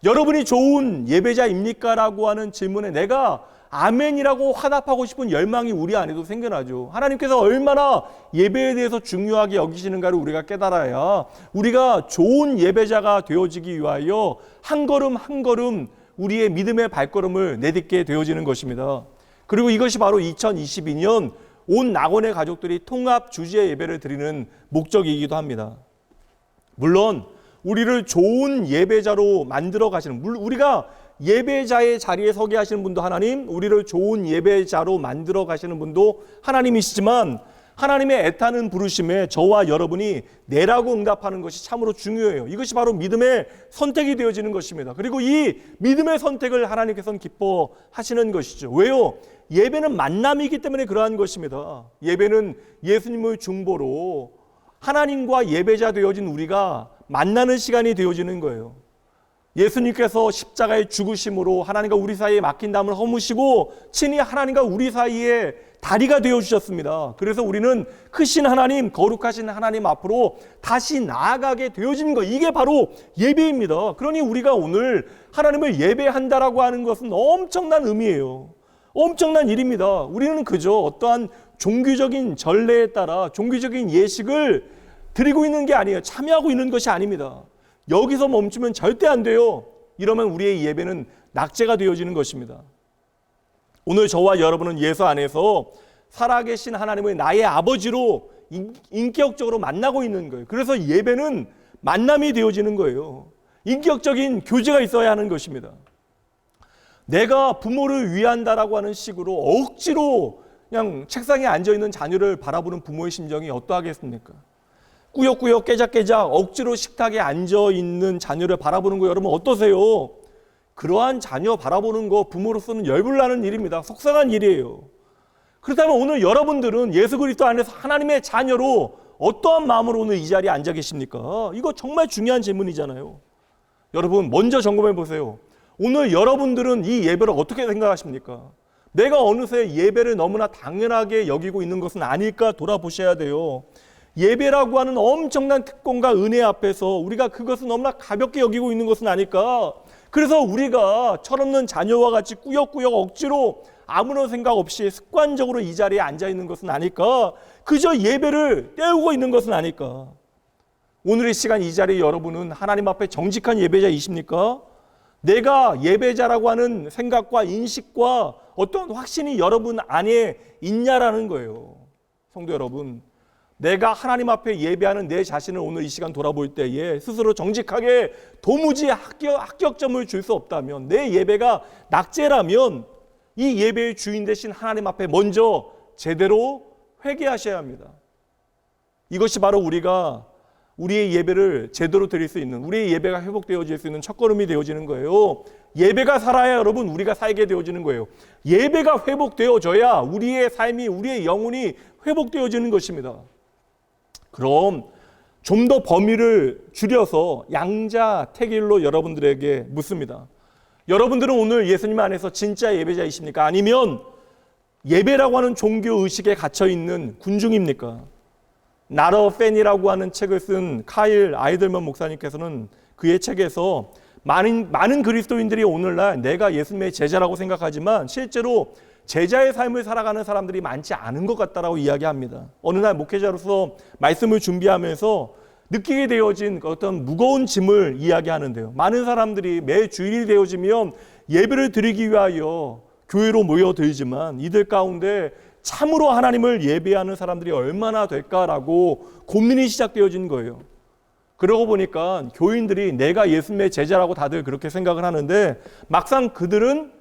여러분이 좋은 예배자입니까? 라고 하는 질문에 내가 아멘이라고 화답하고 싶은 열망이 우리 안에도 생겨나죠. 하나님께서 얼마나 예배에 대해서 중요하게 여기시는가를 우리가 깨달아야 우리가 좋은 예배자가 되어지기 위하여 한 걸음 한 걸음 우리의 믿음의 발걸음을 내딛게 되어지는 것입니다. 그리고 이것이 바로 2022년 온 낙원의 가족들이 통합 주지의 예배를 드리는 목적이기도 합니다. 물론 우리를 좋은 예배자로 만들어 가시는, 우리가 예배자의 자리에 서게 하시는 분도 하나님, 우리를 좋은 예배자로 만들어 가시는 분도 하나님이시지만 하나님의 애타는 부르심에 저와 여러분이 네라고 응답하는 것이 참으로 중요해요. 이것이 바로 믿음의 선택이 되어지는 것입니다. 그리고 이 믿음의 선택을 하나님께서는 기뻐하시는 것이죠. 왜요? 예배는 만남이기 때문에 그러한 것입니다. 예배는 예수님을 중보로 하나님과 예배자 되어진 우리가 만나는 시간이 되어지는 거예요. 예수님께서 십자가의 죽으심으로 하나님과 우리 사이에 막힌 담을 허무시고 친히 하나님과 우리 사이에 다리가 되어주셨습니다. 그래서 우리는 크신 하나님, 거룩하신 하나님 앞으로 다시 나아가게 되어진 거, 이게 바로 예배입니다. 그러니 우리가 오늘 하나님을 예배한다라고 하는 것은 엄청난 의미예요. 엄청난 일입니다. 우리는 그저 어떠한 종교적인 전례에 따라 종교적인 예식을 드리고 있는 게 아니에요. 참여하고 있는 것이 아닙니다. 여기서 멈추면 절대 안 돼요. 이러면 우리의 예배는 낙제가 되어지는 것입니다. 오늘 저와 여러분은 예수 안에서 살아계신 하나님을 나의 아버지로 인격적으로 만나고 있는 거예요. 그래서 예배는 만남이 되어지는 거예요. 인격적인 교제가 있어야 하는 것입니다. 내가 부모를 위한다라고 하는 식으로 억지로 그냥 책상에 앉아있는 자녀를 바라보는 부모의 심정이 어떠하겠습니까? 꾸역꾸역 깨작깨작 억지로 식탁에 앉아있는 자녀를 바라보는 거 여러분 어떠세요? 그러한 자녀 바라보는 거 부모로서는 열불나는 일입니다. 속상한 일이에요. 그렇다면 오늘 여러분들은 예수 그리스도 안에서 하나님의 자녀로 어떠한 마음으로 오늘 이 자리에 앉아 계십니까? 이거 정말 중요한 질문이잖아요. 여러분 먼저 점검해 보세요. 오늘 여러분들은 이 예배를 어떻게 생각하십니까? 내가 어느새 예배를 너무나 당연하게 여기고 있는 것은 아닐까 돌아보셔야 돼요. 예배라고 하는 엄청난 특권과 은혜 앞에서 우리가 그것을 너무나 가볍게 여기고 있는 것은 아닐까. 그래서 우리가 철없는 자녀와 같이 꾸역꾸역 억지로 아무런 생각 없이 습관적으로 이 자리에 앉아있는 것은 아닐까. 그저 예배를 때우고 있는 것은 아닐까. 오늘 이 시간 이 자리에 여러분은 하나님 앞에 정직한 예배자이십니까? 내가 예배자라고 하는 생각과 인식과 어떤 확신이 여러분 안에 있냐라는 거예요. 성도 여러분, 내가 하나님 앞에 예배하는 내 자신을 오늘 이 시간 돌아볼 때에 스스로 정직하게 도무지 합격점을 줄 수 없다면, 내 예배가 낙제라면 이 예배의 주인 되신 하나님 앞에 먼저 제대로 회개하셔야 합니다. 이것이 바로 우리가 우리의 예배를 제대로 드릴 수 있는, 우리의 예배가 회복되어질 수 있는 첫걸음이 되어지는 거예요. 예배가 살아야 여러분 우리가 살게 되어지는 거예요. 예배가 회복되어져야 우리의 삶이, 우리의 영혼이 회복되어지는 것입니다. 그럼 좀 더 범위를 줄여서 양자택일로 여러분들에게 묻습니다. 여러분들은 오늘 예수님 안에서 진짜 예배자이십니까? 아니면 예배라고 하는 종교의식에 갇혀있는 군중입니까? 나러 팬이라고 하는 책을 쓴 카일 아이들먼 목사님께서는 그의 책에서 많은 그리스도인들이 오늘날 내가 예수님의 제자라고 생각하지만 실제로 제자의 삶을 살아가는 사람들이 많지 않은 것 같다라고 이야기합니다. 어느 날 목회자로서 말씀을 준비하면서 느끼게 되어진 어떤 무거운 짐을 이야기하는데요. 많은 사람들이 매 주일이 되어지면 예배를 드리기 위하여 교회로 모여들지만 이들 가운데 참으로 하나님을 예배하는 사람들이 얼마나 될까라고 고민이 시작되어진 거예요. 그러고 보니까 교인들이 내가 예수님의 제자라고 다들 그렇게 생각을 하는데 막상 그들은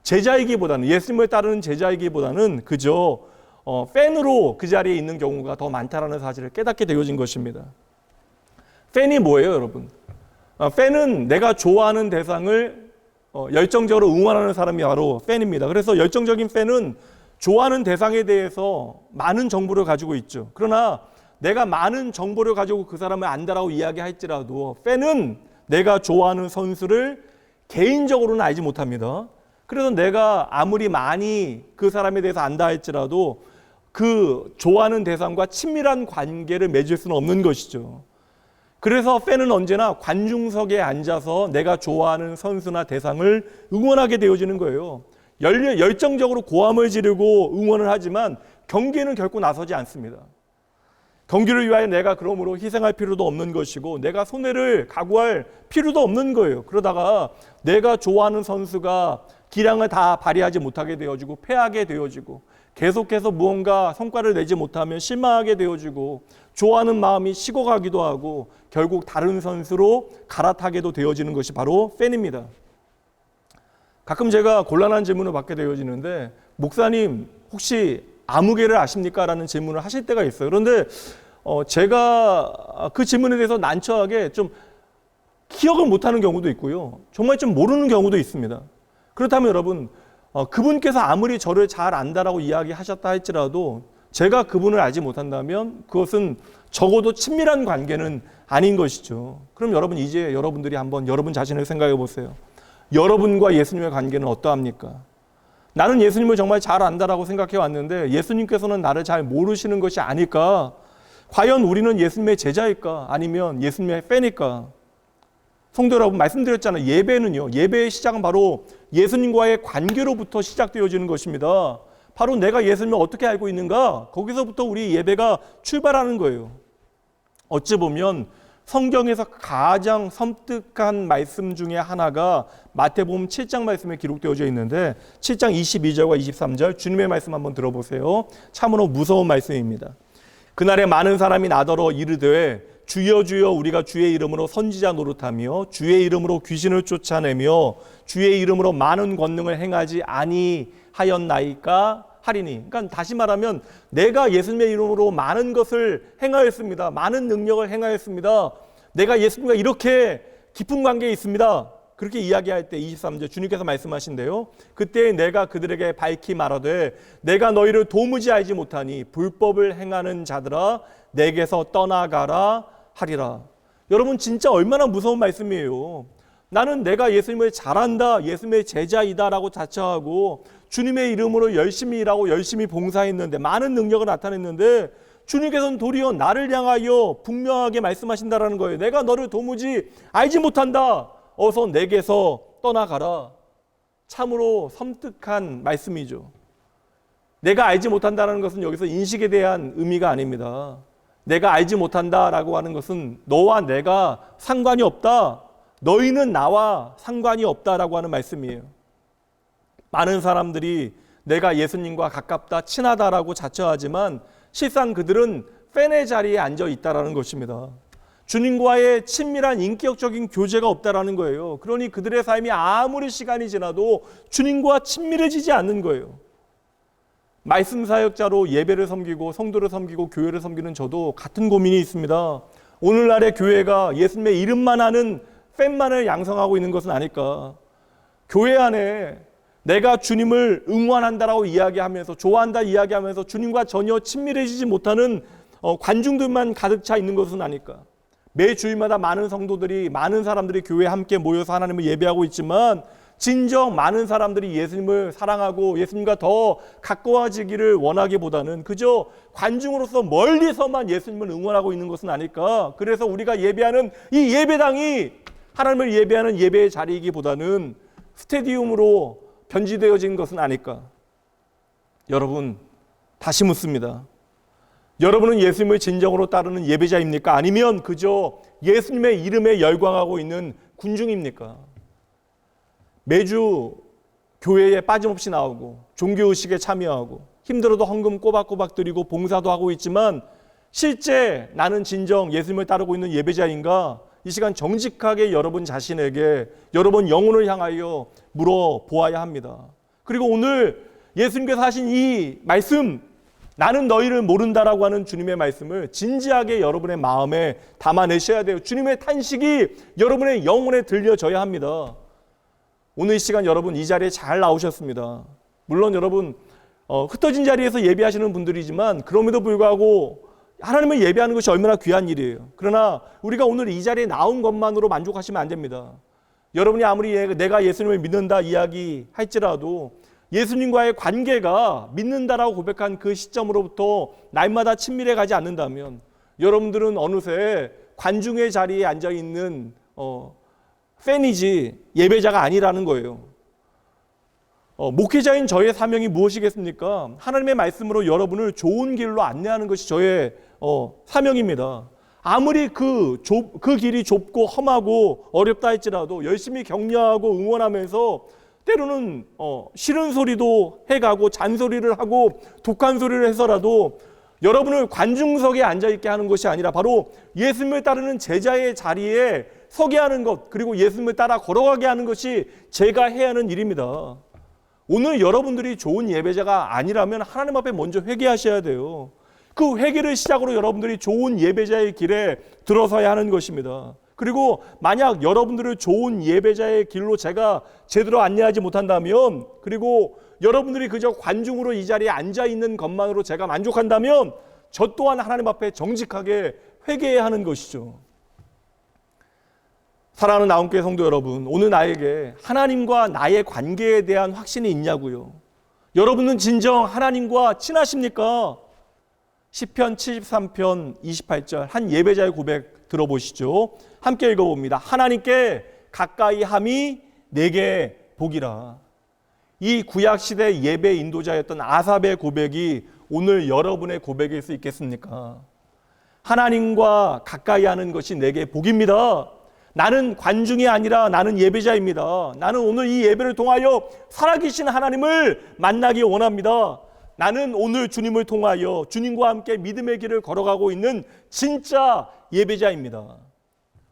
제자이기보다는, 예수님을 따르는 제자이기보다는 그저 팬으로 그 자리에 있는 경우가 더 많다라는 사실을 깨닫게 되어진 것입니다. 팬이 뭐예요, 여러분? 팬은 내가 좋아하는 대상을 열정적으로 응원하는 사람이 바로 팬입니다. 그래서 열정적인 팬은 좋아하는 대상에 대해서 많은 정보를 가지고 있죠. 그러나 내가 많은 정보를 가지고 그 사람을 안다라고 이야기할지라도 팬은 내가 좋아하는 선수를 개인적으로는 알지 못합니다. 그래서 내가 아무리 많이 그 사람에 대해서 안다 할지라도 그 좋아하는 대상과 친밀한 관계를 맺을 수는 없는 것이죠. 그래서 팬은 언제나 관중석에 앉아서 내가 좋아하는 선수나 대상을 응원하게 되어지는 거예요. 열정적으로 고함을 지르고 응원을 하지만 경기에는 결코 나서지 않습니다. 경기를 위하여 내가 그러므로 희생할 필요도 없는 것이고 내가 손해를 각오할 필요도 없는 거예요. 그러다가 내가 좋아하는 선수가 기량을 다 발휘하지 못하게 되어지고 패하게 되어지고 계속해서 무언가 성과를 내지 못하면 실망하게 되어지고 좋아하는 마음이 식어가기도 하고 결국 다른 선수로 갈아타게도 되어지는 것이 바로 팬입니다. 가끔 제가 곤란한 질문을 받게 되어지는데 목사님 혹시 아무개를 아십니까? 라는 질문을 하실 때가 있어요. 그런데 제가 그 질문에 대해서 난처하게 좀 기억을 못하는 경우도 있고요. 정말 좀 모르는 경우도 있습니다. 그렇다면 여러분 그분께서 아무리 저를 잘 안다라고 이야기하셨다 할지라도 제가 그분을 알지 못한다면 그것은 적어도 친밀한 관계는 아닌 것이죠. 그럼 여러분 이제 여러분들이 한번 여러분 자신을 생각해 보세요. 여러분과 예수님의 관계는 어떠합니까? 나는 예수님을 정말 잘 안다라고 생각해 왔는데 예수님께서는 나를 잘 모르시는 것이 아닐까? 과연 우리는 예수님의 제자일까? 아니면 예수님의 팬일까? 성도 여러분, 말씀드렸잖아요. 예배는요, 예배의 시작은 바로 예수님과의 관계로부터 시작되어지는 것입니다. 바로 내가 예수님을 어떻게 알고 있는가? 거기서부터 우리 예배가 출발하는 거예요. 어찌 보면 성경에서 가장 섬뜩한 말씀 중에 하나가 마태복음 7장 말씀에 기록되어져 있는데 7장 22절과 23절 주님의 말씀 한번 들어보세요. 참으로 무서운 말씀입니다. 그날에 많은 사람이 나더러 이르되 주여 주여 우리가 주의 이름으로 선지자 노릇하며 주의 이름으로 귀신을 쫓아내며 주의 이름으로 많은 권능을 행하지 아니하였나이까 하리니. 그러니까 다시 말하면 내가 예수님의 이름으로 많은 것을 행하였습니다. 많은 능력을 행하였습니다. 내가 예수님과 이렇게 깊은 관계에 있습니다. 그렇게 이야기할 때 23절 주님께서 말씀하신대요. 그때 내가 그들에게 밝히 말하되 내가 너희를 도무지 알지 못하니 불법을 행하는 자들아 내게서 떠나가라 하리라. 여러분 진짜 얼마나 무서운 말씀이에요. 나는 내가 예수님을 잘한다, 예수님의 제자이다라고 자처하고 주님의 이름으로 열심히 일하고 열심히 봉사했는데 많은 능력을 나타냈는데 주님께서는 도리어 나를 향하여 분명하게 말씀하신다라는 거예요. 내가 너를 도무지 알지 못한다. 어서 내게서 떠나가라. 참으로 섬뜩한 말씀이죠. 내가 알지 못한다는 것은 여기서 인식에 대한 의미가 아닙니다. 내가 알지 못한다라고 하는 것은 너와 내가 상관이 없다. 너희는 나와 상관이 없다라고 하는 말씀이에요. 많은 사람들이 내가 예수님과 가깝다, 친하다라고 자처하지만 실상 그들은 팬의 자리에 앉아 있다라는 것입니다. 주님과의 친밀한 인격적인 교제가 없다라는 거예요. 그러니 그들의 삶이 아무리 시간이 지나도 주님과 친밀해지지 않는 거예요. 말씀 사역자로 예배를 섬기고 성도를 섬기고 교회를 섬기는 저도 같은 고민이 있습니다. 오늘날의 교회가 예수님의 이름만 하는 팬만을 양성하고 있는 것은 아닐까. 교회 안에 내가 주님을 응원한다라고 이야기하면서 좋아한다 이야기하면서 주님과 전혀 친밀해지지 못하는 관중들만 가득 차 있는 것은 아닐까. 매 주일마다 많은 성도들이 많은 사람들이 교회에 함께 모여서 하나님을 예배하고 있지만 진정 많은 사람들이 예수님을 사랑하고 예수님과 더 가까워지기를 원하기보다는 그저 관중으로서 멀리서만 예수님을 응원하고 있는 것은 아닐까. 그래서 우리가 예배하는 이 예배당이 하나님을 예배하는 예배의 자리이기보다는 스테디움으로 변질되어진 것은 아닐까. 여러분 다시 묻습니다. 여러분은 예수님을 진정으로 따르는 예배자입니까? 아니면 그저 예수님의 이름에 열광하고 있는 군중입니까? 매주 교회에 빠짐없이 나오고 종교의식에 참여하고 힘들어도 헌금 꼬박꼬박 드리고 봉사도 하고 있지만 실제 나는 진정 예수님을 따르고 있는 예배자인가? 이 시간 정직하게 여러분 자신에게 여러분 영혼을 향하여 물어보아야 합니다. 그리고 오늘 예수님께서 하신 이 말씀, 나는 너희를 모른다라고 하는 주님의 말씀을 진지하게 여러분의 마음에 담아내셔야 돼요. 주님의 탄식이 여러분의 영혼에 들려져야 합니다. 오늘 이 시간 여러분 이 자리에 잘 나오셨습니다. 물론 여러분 흩어진 자리에서 예배하시는 분들이지만 그럼에도 불구하고 하나님을 예배하는 것이 얼마나 귀한 일이에요. 그러나 우리가 오늘 이 자리에 나온 것만으로 만족하시면 안 됩니다. 여러분이 아무리 내가 예수님을 믿는다 이야기할지라도 예수님과의 관계가 믿는다라고 고백한 그 시점으로부터 날마다 친밀해 가지 않는다면 여러분들은 어느새 관중의 자리에 앉아있는 팬이지 예배자가 아니라는 거예요. 목회자인 저의 사명이 무엇이겠습니까? 하나님의 말씀으로 여러분을 좋은 길로 안내하는 것이 저의 사명입니다. 아무리 그 길이 좁고 험하고 어렵다 할지라도 열심히 격려하고 응원하면서 때로는 싫은 소리도 해가고 잔소리를 하고 독한 소리를 해서라도 여러분을 관중석에 앉아있게 하는 것이 아니라 바로 예수님을 따르는 제자의 자리에 서게 하는 것, 그리고 예수님을 따라 걸어가게 하는 것이 제가 해야 하는 일입니다. 오늘 여러분들이 좋은 예배자가 아니라면 하나님 앞에 먼저 회개하셔야 돼요. 그 회개를 시작으로 여러분들이 좋은 예배자의 길에 들어서야 하는 것입니다. 그리고 만약 여러분들을 좋은 예배자의 길로 제가 제대로 안내하지 못한다면, 그리고 여러분들이 그저 관중으로 이 자리에 앉아있는 것만으로 제가 만족한다면 저 또한 하나님 앞에 정직하게 회개해야 하는 것이죠. 사랑하는 나온교회 성도 여러분, 오늘 나에게 하나님과 나의 관계에 대한 확신이 있냐고요? 여러분은 진정 하나님과 친하십니까? 시편 73편 28절 한 예배자의 고백 들어보시죠. 함께 읽어봅니다. 하나님께 가까이 함이 내게 복이라. 이 구약시대 예배 인도자였던 아삽의 고백이 오늘 여러분의 고백일 수 있겠습니까? 하나님과 가까이 하는 것이 내게 복입니다. 나는 관중이 아니라 나는 예배자입니다. 나는 오늘 이 예배를 통하여 살아계신 하나님을 만나기 원합니다. 나는 오늘 주님을 통하여 주님과 함께 믿음의 길을 걸어가고 있는 진짜 예배자입니다.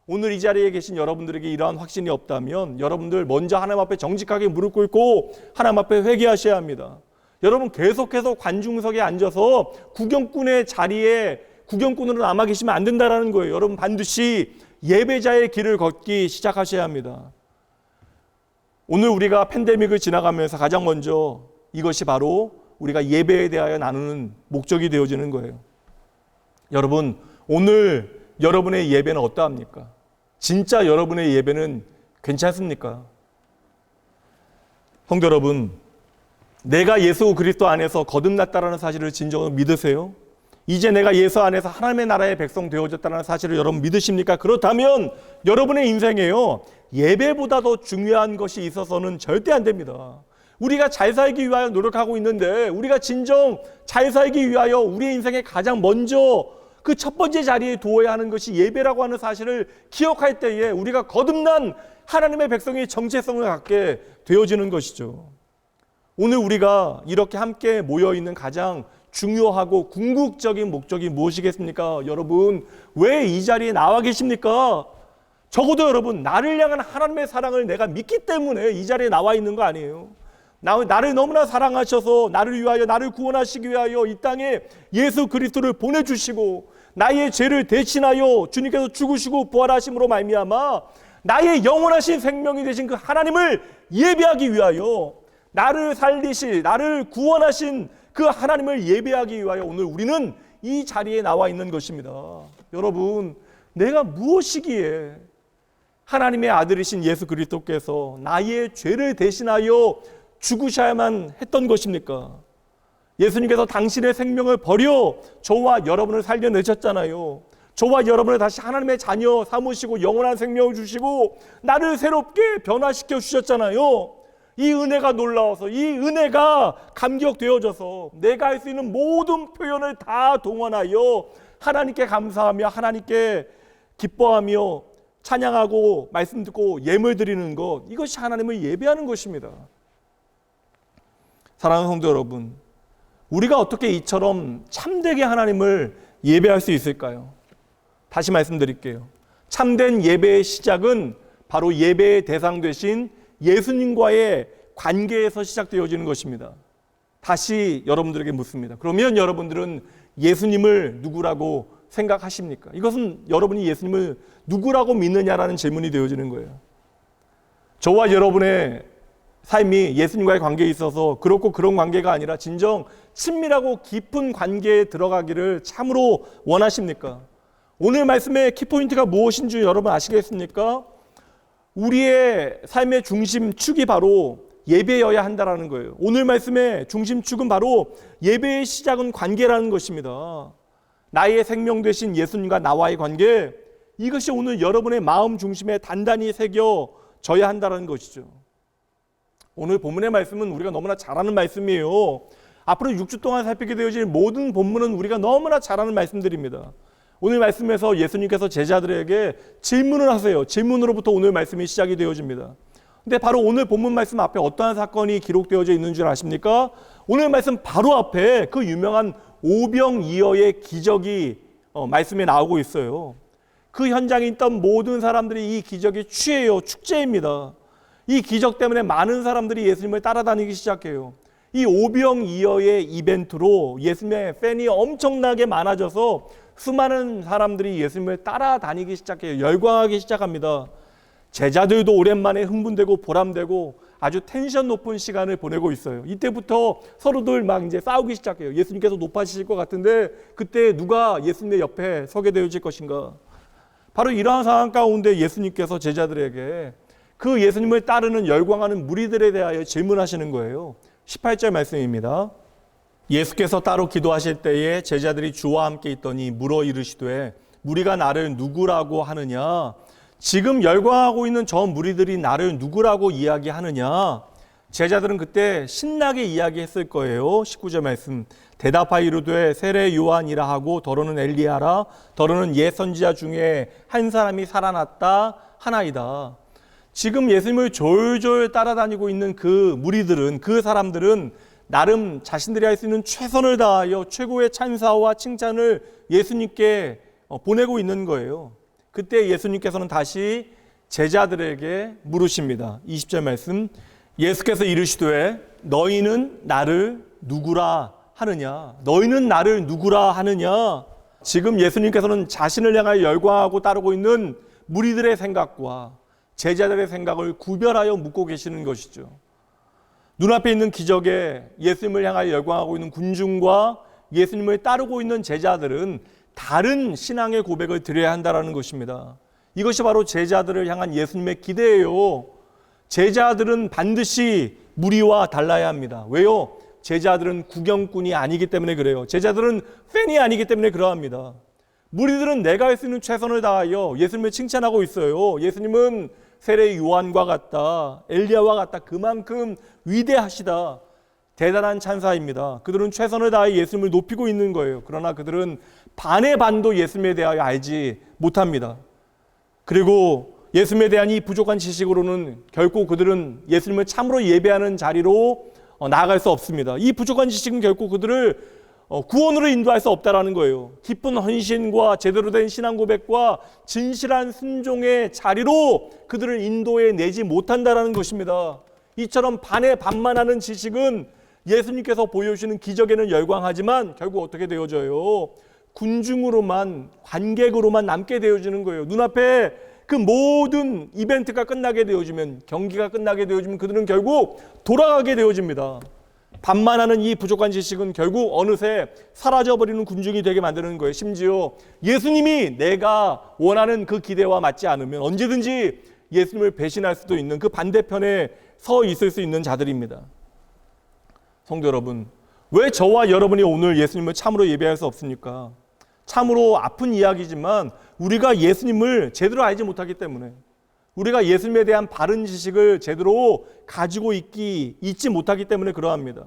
오늘 이 자리에 계신 여러분들에게 이러한 확신이 없다면 여러분들 먼저 하나님 앞에 정직하게 무릎 꿇고 하나님 앞에 회개하셔야 합니다. 여러분 계속해서 관중석에 앉아서 구경꾼의 자리에 구경꾼으로 남아 계시면 안 된다는 거예요. 여러분 반드시 예배자의 길을 걷기 시작하셔야 합니다. 오늘 우리가 팬데믹을 지나가면서 가장 먼저 이것이 바로 우리가 예배에 대하여 나누는 목적이 되어지는 거예요. 여러분, 오늘 여러분의 예배는 어떠합니까? 진짜 여러분의 예배는 괜찮습니까? 성도 여러분, 내가 예수 그리스도 안에서 거듭났다는 사실을 진정으로 믿으세요? 이제 내가 예수 안에서 하나님의 나라의 백성 되어졌다는 사실을 여러분 믿으십니까? 그렇다면 여러분의 인생에요, 예배보다 더 중요한 것이 있어서는 절대 안 됩니다. 우리가 잘 살기 위하여 노력하고 있는데 우리가 진정 잘 살기 위하여 우리의 인생에 가장 먼저 그 첫 번째 자리에 두어야 하는 것이 예배라고 하는 사실을 기억할 때에 우리가 거듭난 하나님의 백성의 정체성을 갖게 되어지는 것이죠. 오늘 우리가 이렇게 함께 모여있는 가장 중요하고 궁극적인 목적이 무엇이겠습니까? 여러분, 왜 이 자리에 나와 계십니까? 적어도 여러분, 나를 향한 하나님의 사랑을 내가 믿기 때문에 이 자리에 나와 있는 거 아니에요? 나를 너무나 사랑하셔서 나를 위하여, 나를 구원하시기 위하여 이 땅에 예수 그리스도를 보내주시고 나의 죄를 대신하여 주님께서 죽으시고 부활하심으로 말미암아 나의 영원하신 생명이 되신 그 하나님을 예배하기 위하여, 나를 살리실, 나를 구원하신 그 하나님을 예배하기 위하여 오늘 우리는 이 자리에 나와 있는 것입니다. 여러분, 내가 무엇이기에 하나님의 아들이신 예수 그리스도께서 나의 죄를 대신하여 죽으셔야만 했던 것입니까? 예수님께서 당신의 생명을 버려 저와 여러분을 살려내셨잖아요. 저와 여러분을 다시 하나님의 자녀 삼으시고 영원한 생명을 주시고 나를 새롭게 변화시켜 주셨잖아요. 이 은혜가 놀라워서, 이 은혜가 감격되어져서 내가 할 수 있는 모든 표현을 다 동원하여 하나님께 감사하며 하나님께 기뻐하며 찬양하고 말씀 듣고 예물 드리는 것, 이것이 하나님을 예배하는 것입니다. 사랑하는 성도 여러분, 우리가 어떻게 이처럼 참되게 하나님을 예배할 수 있을까요? 다시 말씀드릴게요. 참된 예배의 시작은 바로 예배의 대상 되신 예수님과의 관계에서 시작되어지는 것입니다. 다시 여러분들에게 묻습니다. 그러면 여러분들은 예수님을 누구라고 생각하십니까? 이것은 여러분이 예수님을 누구라고 믿느냐라는 질문이 되어지는 거예요. 저와 여러분의 삶이 예수님과의 관계에 있어서 그렇고 그런 관계가 아니라 진정 친밀하고 깊은 관계에 들어가기를 참으로 원하십니까? 오늘 말씀의 키포인트가 무엇인 줄 여러분 아시겠습니까? 우리의 삶의 중심축이 바로 예배여야 한다는 거예요. 오늘 말씀의 중심축은 바로 예배의 시작은 관계라는 것입니다. 나의 생명 되신 예수님과 나와의 관계, 이것이 오늘 여러분의 마음 중심에 단단히 새겨져야 한다는 것이죠. 오늘 본문의 말씀은 우리가 너무나 잘 아는 말씀이에요. 앞으로 6주 동안 살피게 되어질 모든 본문은 우리가 너무나 잘 아는 말씀들입니다. 오늘 말씀에서 예수님께서 제자들에게 질문을 하세요. 질문으로부터 오늘 말씀이 시작이 되어집니다. 근데 바로 오늘 본문 말씀 앞에 어떠한 사건이 기록되어져 있는 줄 아십니까? 오늘 말씀 바로 앞에 그 유명한 오병이어의 기적이 말씀에 나오고 있어요. 그 현장에 있던 모든 사람들이 이 기적에 취해요. 축제입니다. 이 기적 때문에 많은 사람들이 예수님을 따라다니기 시작해요. 이 오병이어의 이벤트로 예수님의 팬이 엄청나게 많아져서 수많은 사람들이 예수님을 따라다니기 시작해요. 열광하기 시작합니다. 제자들도 오랜만에 흥분되고 보람되고 아주 텐션 높은 시간을 보내고 있어요. 이때부터 서로들 막 이제 싸우기 시작해요. 예수님께서 높아지실 것 같은데 그때 누가 예수님의 옆에 서게 되어질 것인가? 바로 이러한 상황 가운데 예수님께서 제자들에게 그 예수님을 따르는 열광하는 무리들에 대하여 질문하시는 거예요. 18절 말씀입니다. 예수께서 따로 기도하실 때에 제자들이 주와 함께 있더니 물어 이르시되 무리가 나를 누구라고 하느냐? 지금 열광하고 있는 저 무리들이 나를 누구라고 이야기하느냐? 제자들은 그때 신나게 이야기했을 거예요. 19절 말씀. 대답하여 이르되 세례 요한이라 하고 더러는 엘리야라 더러는 옛 선지자 중에 한 사람이 살아났다 하나이다. 지금 예수님을 졸졸 따라다니고 있는 그 무리들은, 그 사람들은 나름 자신들이 할 수 있는 최선을 다하여 최고의 찬사와 칭찬을 예수님께 보내고 있는 거예요. 그때 예수님께서는 다시 제자들에게 물으십니다. 20절 말씀. 예수께서 이르시되 너희는 나를 누구라 하느냐? 너희는 나를 누구라 하느냐? 지금 예수님께서는 자신을 향하여 열광하고 따르고 있는 무리들의 생각과 제자들의 생각을 구별하여 묻고 계시는 것이죠. 눈앞에 있는 기적에 예수님을 향하여 열광하고 있는 군중과 예수님을 따르고 있는 제자들은 다른 신앙의 고백을 드려야 한다는 것입니다. 이것이 바로 제자들을 향한 예수님의 기대예요. 제자들은 반드시 무리와 달라야 합니다. 왜요? 제자들은 구경꾼이 아니기 때문에 그래요. 제자들은 팬이 아니기 때문에 그러합니다. 무리들은 내가 할 수 있는 최선을 다하여 예수님을 칭찬하고 있어요. 예수님은 세례 요한과 같다, 엘리야와 같다, 그만큼 위대하시다, 대단한 찬사입니다. 그들은 최선을 다해 예수님을 높이고 있는 거예요. 그러나 그들은 반의 반도 예수님에 대하여 알지 못합니다. 그리고 예수님에 대한 이 부족한 지식으로는 결코 그들은 예수님을 참으로 예배하는 자리로 나아갈 수 없습니다. 이 부족한 지식은 결코 그들을 구원으로 인도할 수 없다라는 거예요. 깊은 헌신과 제대로 된 신앙 고백과 진실한 순종의 자리로 그들을 인도해 내지 못한다라는 것입니다. 이처럼 반의 반만 하는 지식은 예수님께서 보여주시는 기적에는 열광하지만 결국 어떻게 되어져요? 군중으로만, 관객으로만 남게 되어지는 거예요. 눈앞에 그 모든 이벤트가 끝나게 되어지면, 경기가 끝나게 되어지면 그들은 결국 돌아가게 되어집니다. 반만하는 이 부족한 지식은 결국 어느새 사라져버리는 군중이 되게 만드는 거예요. 심지어 예수님이 내가 원하는 그 기대와 맞지 않으면 언제든지 예수님을 배신할 수도 있는 그 반대편에 서 있을 수 있는 자들입니다. 성도 여러분, 왜 저와 여러분이 오늘 예수님을 참으로 예배할 수 없습니까? 참으로 아픈 이야기지만 우리가 예수님을 제대로 알지 못하기 때문에, 우리가 예수님에 대한 바른 지식을 제대로 가지고 있지 못하기 때문에 그러합니다.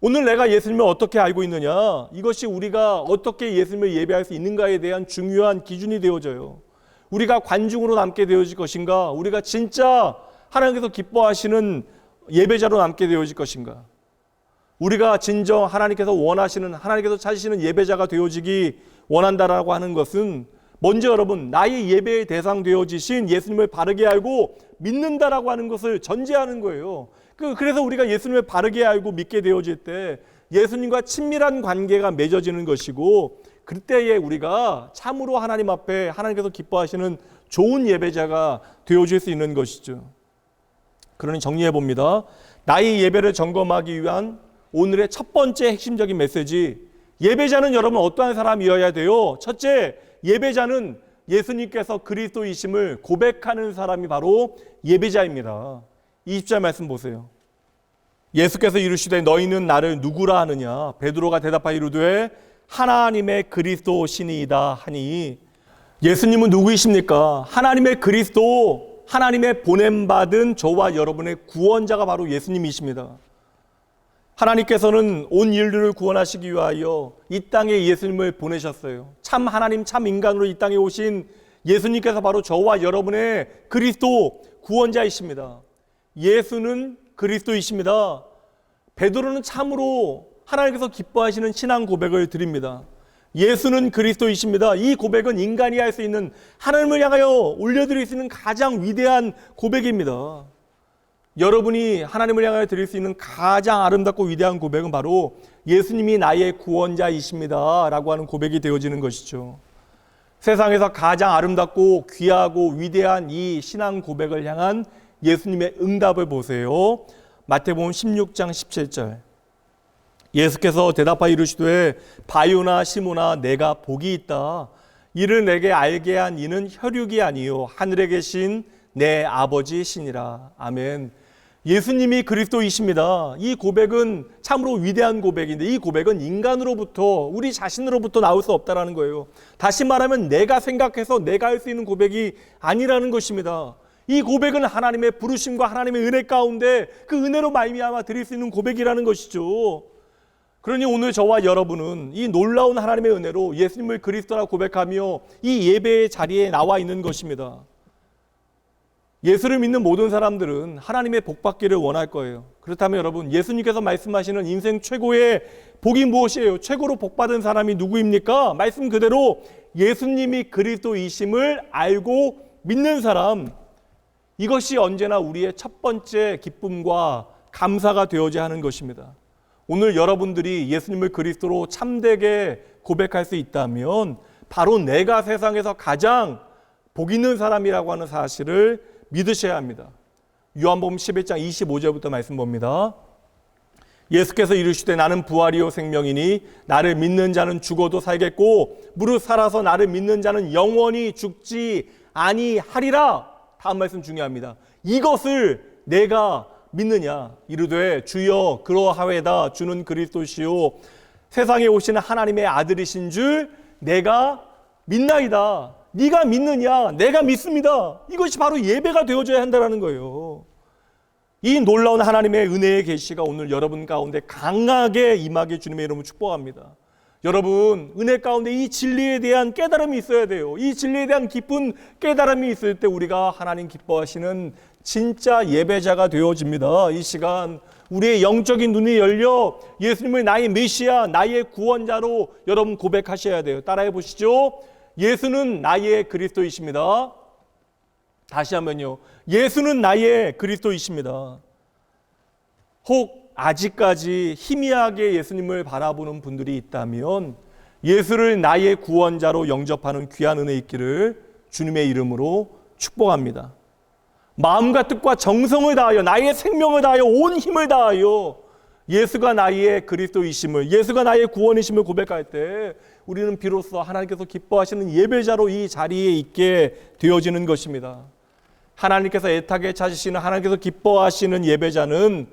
오늘 내가 예수님을 어떻게 알고 있느냐, 이것이 우리가 어떻게 예수님을 예배할 수 있는가에 대한 중요한 기준이 되어져요. 우리가 관중으로 남게 되어질 것인가, 우리가 진짜 하나님께서 기뻐하시는 예배자로 남게 되어질 것인가, 우리가 진정 하나님께서 원하시는, 하나님께서 찾으시는 예배자가 되어지기 원한다라고 하는 것은 먼저 여러분, 나의 예배의 대상 되어지신 예수님을 바르게 알고 믿는다라고 하는 것을 전제하는 거예요. 그래서 우리가 예수님을 바르게 알고 믿게 되어질 때 예수님과 친밀한 관계가 맺어지는 것이고, 그때에 우리가 참으로 하나님 앞에 하나님께서 기뻐하시는 좋은 예배자가 되어질 수 있는 것이죠. 그러니 정리해 봅니다. 나의 예배를 점검하기 위한 오늘의 첫 번째 핵심적인 메시지, 예배자는 여러분 어떠한 사람이어야 돼요? 첫째, 예배자는 예수님께서 그리스도이심을 고백하는 사람이 바로 예배자입니다. 20절 말씀 보세요. 예수께서 이르시되 너희는 나를 누구라 하느냐? 베드로가 대답하여 이르되 하나님의 그리스도 신이이다 하니, 예수님은 누구이십니까? 하나님의 그리스도, 하나님의 보냄받은 저와 여러분의 구원자가 바로 예수님이십니다. 하나님께서는 온 인류를 구원하시기 위하여 이 땅에 예수님을 보내셨어요. 참 하나님, 참 인간으로 이 땅에 오신 예수님께서 바로 저와 여러분의 그리스도 구원자이십니다. 예수는 그리스도이십니다. 베드로는 참으로 하나님께서 기뻐하시는 신앙 고백을 드립니다. 예수는 그리스도이십니다. 이 고백은 인간이 할 수 있는, 하나님을 향하여 올려드릴 수 있는 가장 위대한 고백입니다. 여러분이 하나님을 향하여 드릴 수 있는 가장 아름답고 위대한 고백은 바로 예수님이 나의 구원자이십니다 라고 하는 고백이 되어지는 것이죠. 세상에서 가장 아름답고 귀하고 위대한 이 신앙 고백을 향한 예수님의 응답을 보세요. 마태복음 16장 17절. 예수께서 대답하여 이르시되 바요나 시모나 내가 복이 있다. 이를 내게 알게 한 이는 혈육이 아니요 하늘에 계신 내 아버지 신이라. 아멘. 예수님이 그리스도이십니다. 이 고백은 참으로 위대한 고백인데 이 고백은 인간으로부터 우리 자신으로부터 나올 수 없다라는 거예요. 다시 말하면 내가 생각해서 내가 할 수 있는 고백이 아니라는 것입니다. 이 고백은 하나님의 부르심과 하나님의 은혜 가운데 그 은혜로 말미암아 드릴 수 있는 고백이라는 것이죠. 그러니 오늘 저와 여러분은 이 놀라운 하나님의 은혜로 예수님을 그리스도라 고백하며 이 예배의 자리에 나와 있는 것입니다. 예수를 믿는 모든 사람들은 하나님의 복 받기를 원할 거예요. 그렇다면 여러분, 예수님께서 말씀하시는 인생 최고의 복이 무엇이에요? 최고로 복 받은 사람이 누구입니까? 말씀 그대로 예수님이 그리스도이심을 알고 믿는 사람, 이것이 언제나 우리의 첫 번째 기쁨과 감사가 되어야 하는 것입니다. 오늘 여러분들이 예수님을 그리스도로 참되게 고백할 수 있다면 바로 내가 세상에서 가장 복 있는 사람이라고 하는 사실을 믿으셔야 합니다. 요한복음 11장 25절부터 말씀 봅니다. 예수께서 이르시되 나는 부활이요 생명이니 나를 믿는 자는 죽어도 살겠고 무릇 살아서 나를 믿는 자는 영원히 죽지 아니하리라. 다음 말씀 중요합니다. 이것을 내가 믿느냐? 이르되 주여 그러하외다. 주는 그리스도시요 세상에 오시는 하나님의 아들이신 줄 내가 믿나이다. 네가 믿느냐? 내가 믿습니다. 이것이 바로 예배가 되어져야 한다는 거예요. 이 놀라운 하나님의 은혜의 계시가 오늘 여러분 가운데 강하게 임하게 주님의 이름으로 축복합니다. 여러분, 은혜 가운데 이 진리에 대한 깨달음이 있어야 돼요. 이 진리에 대한 깊은 깨달음이 있을 때 우리가 하나님 기뻐하시는 진짜 예배자가 되어집니다. 이 시간 우리의 영적인 눈이 열려 예수님을 나의 메시아, 나의 구원자로 여러분 고백하셔야 돼요. 따라해 보시죠. 예수는 나의 그리스도이십니다. 다시 한번요. 예수는 나의 그리스도이십니다. 혹 아직까지 희미하게 예수님을 바라보는 분들이 있다면 예수를 나의 구원자로 영접하는 귀한 은혜 있기를 주님의 이름으로 축복합니다. 마음과 뜻과 정성을 다하여 나의 생명을 다하여 온 힘을 다하여 예수가 나의 그리스도이심을, 예수가 나의 구원이심을 고백할 때 우리는 비로소 하나님께서 기뻐하시는 예배자로 이 자리에 있게 되어지는 것입니다. 하나님께서 애타게 찾으시는, 하나님께서 기뻐하시는 예배자는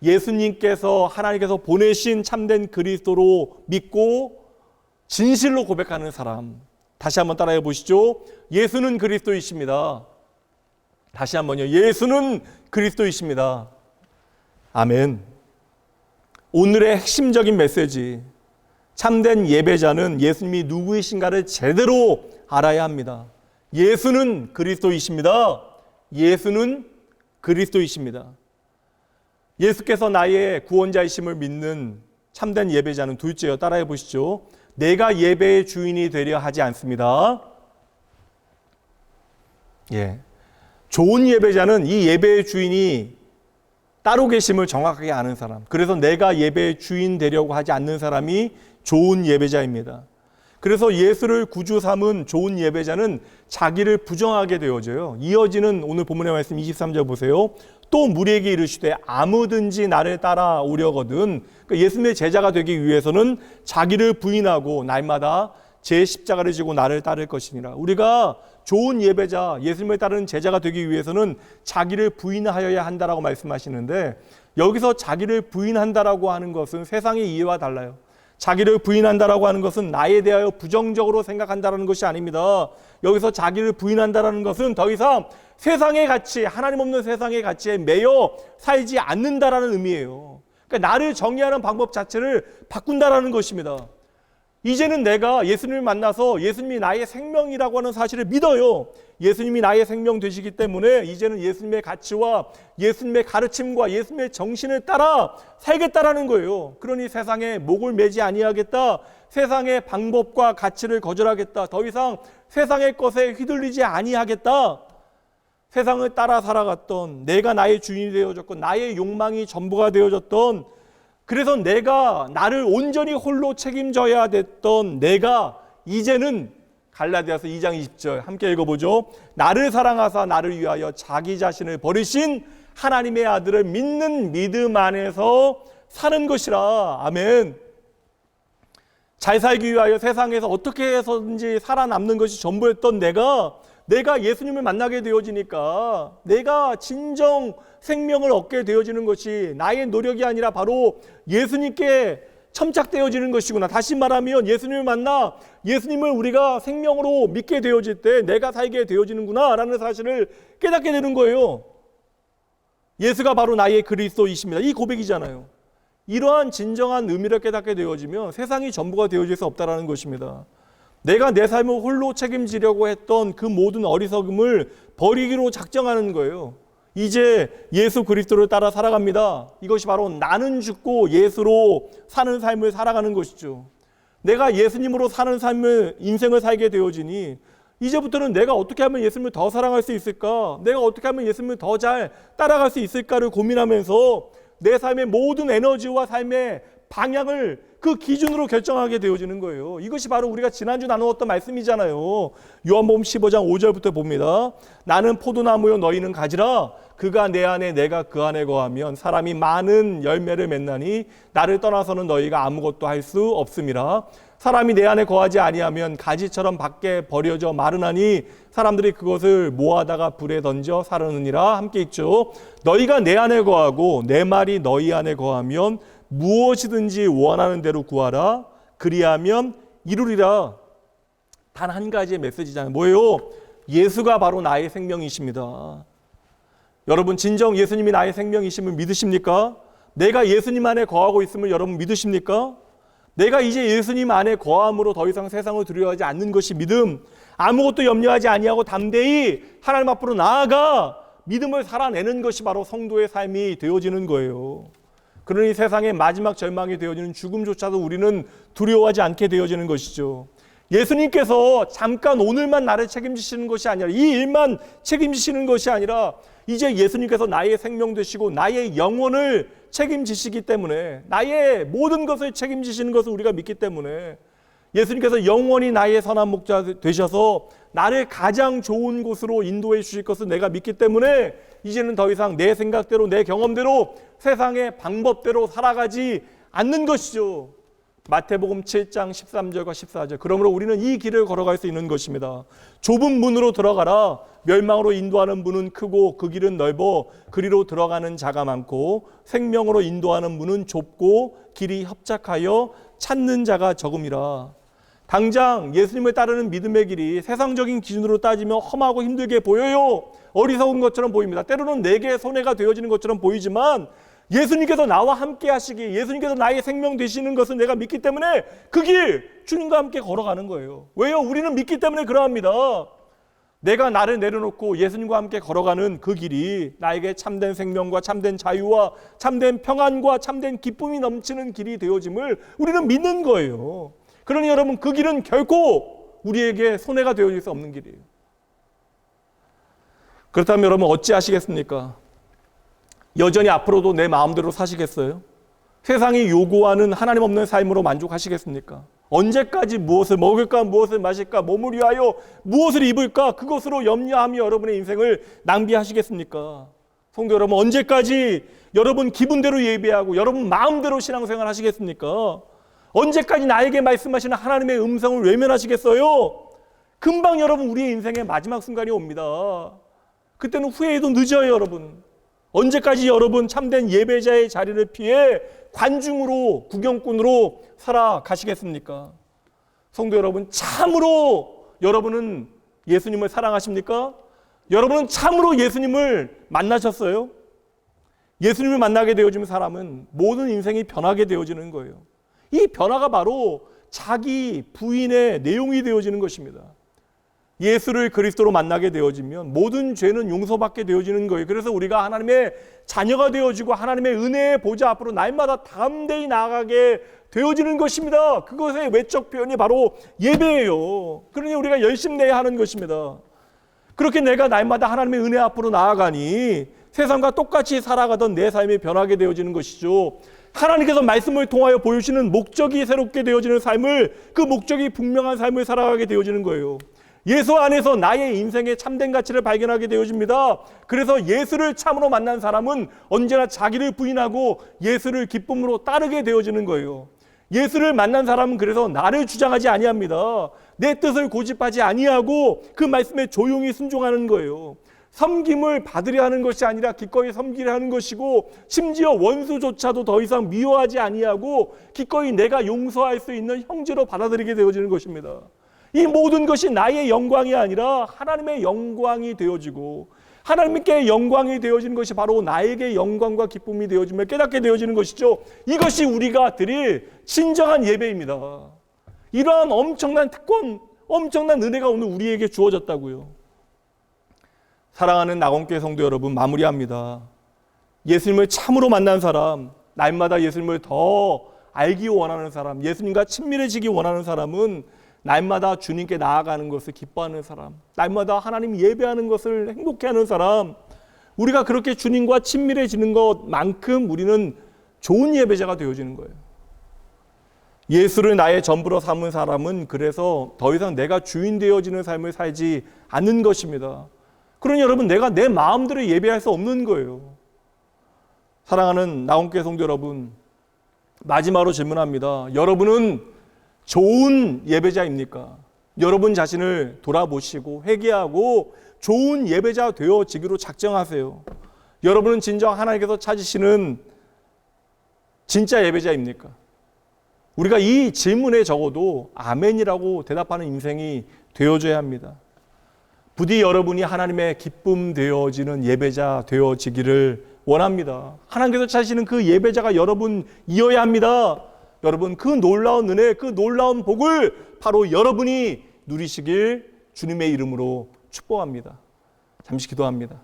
예수님께서 하나님께서 보내신 참된 그리스도로 믿고 진실로 고백하는 사람. 다시 한번 따라해 보시죠. 예수는 그리스도이십니다. 다시 한번요. 예수는 그리스도이십니다. 아멘. 오늘의 핵심적인 메시지, 참된 예배자는 예수님이 누구이신가를 제대로 알아야 합니다. 예수는 그리스도이십니다. 예수는 그리스도이십니다. 예수께서 나의 구원자이심을 믿는 참된 예배자는 둘째요. 따라해 보시죠. 내가 예배의 주인이 되려 하지 않습니다. 좋은 예배자는 이 예배의 주인이 따로 계심을 정확하게 아는 사람. 그래서 내가 예배의 주인 되려고 하지 않는 사람이 좋은 예배자입니다. 그래서 예수를 구주 삼은 좋은 예배자는 자기를 부정하게 되어져요. 이어지는 오늘 본문의 말씀 23절 보세요. 또 무리에게 이르시되 아무든지 나를 따라오려거든. 그러니까 예수님의 제자가 되기 위해서는 자기를 부인하고 날마다 제 십자가를 지고 나를 따를 것이니라. 우리가 좋은 예배자, 예수님을 따르는 제자가 되기 위해서는 자기를 부인하여야 한다라고 말씀하시는데, 여기서 자기를 부인한다라고 하는 것은 세상의 이해와 달라요. 자기를 부인한다라고 하는 것은 나에 대하여 부정적으로 생각한다라는 것이 아닙니다. 여기서 자기를 부인한다라는 것은 더 이상 세상의 가치, 하나님 없는 세상의 가치에 매여 살지 않는다라는 의미예요. 그러니까 나를 정의하는 방법 자체를 바꾼다라는 것입니다. 이제는 내가 예수님을 만나서 예수님이 나의 생명이라고 하는 사실을 믿어요. 예수님이 나의 생명 되시기 때문에 이제는 예수님의 가치와 예수님의 가르침과 예수님의 정신을 따라 살겠다라는 거예요. 그러니 세상에 목을 매지 아니하겠다. 세상의 방법과 가치를 거절하겠다. 더 이상 세상의 것에 휘둘리지 아니하겠다. 세상을 따라 살아갔던, 내가 나의 주인이 되어졌고 나의 욕망이 전부가 되어졌던, 그래서 내가 나를 온전히 홀로 책임져야 됐던 내가 이제는 갈라디아서 2장 20절 함께 읽어보죠. 나를 사랑하사 나를 위하여 자기 자신을 버리신 하나님의 아들을 믿는 믿음 안에서 사는 것이라. 아멘. 잘 살기 위하여 세상에서 어떻게 해서든지 살아남는 것이 전부였던 내가 예수님을 만나게 되어지니까 내가 진정 생명을 얻게 되어지는 것이 나의 노력이 아니라 바로 예수님께 첨착되어지는 것이구나. 다시 말하면 예수님을 만나 예수님을 우리가 생명으로 믿게 되어질 때 내가 살게 되어지는구나 라는 사실을 깨닫게 되는 거예요. 예수가 바로 나의 그리스도이십니다. 이 고백이잖아요. 이러한 진정한 의미를 깨닫게 되어지면 세상이 전부가 되어질 수 없다는 것입니다. 내가 내 삶을 홀로 책임지려고 했던 그 모든 어리석음을 버리기로 작정하는 거예요. 이제 예수 그리스도를 따라 살아갑니다. 이것이 바로 나는 죽고 예수로 사는 삶을 살아가는 것이죠. 내가 예수님으로 사는 삶을 인생을 살게 되어지니 이제부터는 내가 어떻게 하면 예수님을 더 사랑할 수 있을까? 내가 어떻게 하면 예수님을 더 잘 따라갈 수 있을까를 고민하면서 내 삶의 모든 에너지와 삶의 방향을 그 기준으로 결정하게 되어지는 거예요. 이것이 바로 우리가 지난주 나누었던 말씀이잖아요. 요한복음 15장 5절부터 봅니다. 나는 포도나무요 너희는 가지라. 그가 내 안에 내가 그 안에 거하면 사람이 많은 열매를 맺나니 나를 떠나서는 너희가 아무것도 할 수 없음이라. 사람이 내 안에 거하지 아니하면 가지처럼 밖에 버려져 마르나니 사람들이 그것을 모아다가 불에 던져 사르느니라. 함께 읽죠. 너희가 내 안에 거하고 내 말이 너희 안에 거하면 무엇이든지 원하는 대로 구하라. 그리하면 이루리라. 단 한 가지의 메시지잖아요. 뭐예요? 예수가 바로 나의 생명이십니다. 여러분 진정 예수님이 나의 생명이심을 믿으십니까? 내가 예수님 안에 거하고 있음을 여러분 믿으십니까? 내가 이제 예수님 안에 거함으로 더 이상 세상을 두려워하지 않는 것이 믿음. 아무것도 염려하지 아니하고 담대히 하나님 앞으로 나아가 믿음을 살아내는 것이 바로 성도의 삶이 되어지는 거예요. 그러니 세상의 마지막 절망이 되어지는 죽음조차도 우리는 두려워하지 않게 되어지는 것이죠. 예수님께서 잠깐 오늘만 나를 책임지시는 것이 아니라 이 일만 책임지시는 것이 아니라 이제 예수님께서 나의 생명 되시고 나의 영혼을 책임지시기 때문에 나의 모든 것을 책임지시는 것을 우리가 믿기 때문에 예수님께서 영원히 나의 선한 목자 되셔서 나를 가장 좋은 곳으로 인도해 주실 것을 내가 믿기 때문에 이제는 더 이상 내 생각대로 내 경험대로 세상의 방법대로 살아가지 않는 것이죠. 마태복음 7장 13절과 14절. 그러므로 우리는 이 길을 걸어갈 수 있는 것입니다. 좁은 문으로 들어가라. 멸망으로 인도하는 문은 크고 그 길은 넓어 그리로 들어가는 자가 많고 생명으로 인도하는 문은 좁고 길이 협착하여 찾는 자가 적음이라. 당장 예수님을 따르는 믿음의 길이 세상적인 기준으로 따지면 험하고 힘들게 보여요. 어리석은 것처럼 보입니다. 때로는 내게 손해가 되어지는 것처럼 보이지만 예수님께서 나와 함께 하시기, 예수님께서 나의 생명 되시는 것을 내가 믿기 때문에 그 길 주님과 함께 걸어가는 거예요. 왜요? 우리는 믿기 때문에 그러합니다. 내가 나를 내려놓고 예수님과 함께 걸어가는 그 길이 나에게 참된 생명과 참된 자유와 참된 평안과 참된 기쁨이 넘치는 길이 되어짐을 우리는 믿는 거예요. 그러니 여러분 그 길은 결코 우리에게 손해가 되어질 수 없는 길이에요. 그렇다면 여러분 어찌하시겠습니까? 여전히 앞으로도 내 마음대로 사시겠어요? 세상이 요구하는 하나님 없는 삶으로 만족하시겠습니까? 언제까지 무엇을 먹을까, 무엇을 마실까, 몸을 위하여 무엇을 입을까, 그것으로 염려하며 여러분의 인생을 낭비하시겠습니까? 성도 여러분, 언제까지 여러분 기분대로 예배하고 여러분 마음대로 신앙생활 하시겠습니까? 언제까지 나에게 말씀하시는 하나님의 음성을 외면하시겠어요? 금방 여러분 우리의 인생의 마지막 순간이 옵니다. 그때는 후회해도 늦어요, 여러분. 언제까지 여러분 참된 예배자의 자리를 피해 관중으로, 구경꾼으로 살아가시겠습니까? 성도 여러분, 참으로 여러분은 예수님을 사랑하십니까? 여러분은 참으로 예수님을 만나셨어요? 예수님을 만나게 되어지는 사람은 모든 인생이 변하게 되어지는 거예요. 이 변화가 바로 자기 부인의 내용이 되어지는 것입니다. 예수를 그리스도로 만나게 되어지면 모든 죄는 용서받게 되어지는 거예요. 그래서 우리가 하나님의 자녀가 되어지고 하나님의 은혜의 보좌 앞으로 날마다 담대히 나아가게 되어지는 것입니다. 그것의 외적 표현이 바로 예배예요. 그러니 우리가 열심내야 하는 것입니다. 그렇게 내가 날마다 하나님의 은혜 앞으로 나아가니 세상과 똑같이 살아가던 내 삶이 변하게 되어지는 것이죠. 하나님께서 말씀을 통하여 보여주시는 목적이 새롭게 되어지는 삶을, 그 목적이 분명한 삶을 살아가게 되어지는 거예요. 예수 안에서 나의 인생의 참된 가치를 발견하게 되어집니다. 그래서 예수를 참으로 만난 사람은 언제나 자기를 부인하고 예수를 기쁨으로 따르게 되어지는 거예요. 예수를 만난 사람은 그래서 나를 주장하지 아니합니다. 내 뜻을 고집하지 아니하고 그 말씀에 조용히 순종하는 거예요. 섬김을 받으려 하는 것이 아니라 기꺼이 섬기려 하는 것이고, 심지어 원수조차도 더 이상 미워하지 아니하고 기꺼이 내가 용서할 수 있는 형제로 받아들이게 되어지는 것입니다. 이 모든 것이 나의 영광이 아니라 하나님의 영광이 되어지고, 하나님께 영광이 되어지는 것이 바로 나에게 영광과 기쁨이 되어지며 깨닫게 되어지는 것이죠. 이것이 우리가 드릴 진정한 예배입니다. 이러한 엄청난 특권, 엄청난 은혜가 오늘 우리에게 주어졌다고요. 사랑하는 낙원교회 성도 여러분, 마무리합니다. 예수님을 참으로 만난 사람, 날마다 예수님을 더 알기 원하는 사람, 예수님과 친밀해지기 원하는 사람은 날마다 주님께 나아가는 것을 기뻐하는 사람, 날마다 하나님 예배하는 것을 행복해하는 사람, 우리가 그렇게 주님과 친밀해지는 것만큼 우리는 좋은 예배자가 되어지는 거예요. 예수를 나의 전부로 삼은 사람은 그래서 더 이상 내가 주인 되어지는 삶을 살지 않는 것입니다. 그러니 여러분, 내가 내 마음대로 예배할 수 없는 거예요. 사랑하는 낙원교회 성도 여러분, 마지막으로 질문합니다. 여러분은 좋은 예배자입니까? 여러분 자신을 돌아보시고 회개하고 좋은 예배자 되어지기로 작정하세요. 여러분은 진정 하나님께서 찾으시는 진짜 예배자입니까? 우리가 이 질문에 적어도 아멘이라고 대답하는 인생이 되어줘야 합니다. 부디 여러분이 하나님의 기쁨 되어지는 예배자 되어지기를 원합니다. 하나님께서 찾으시는 그 예배자가 여러분이어야 합니다. 여러분, 그 놀라운 은혜, 그 놀라운 복을 바로 여러분이 누리시길 주님의 이름으로 축복합니다. 잠시 기도합니다.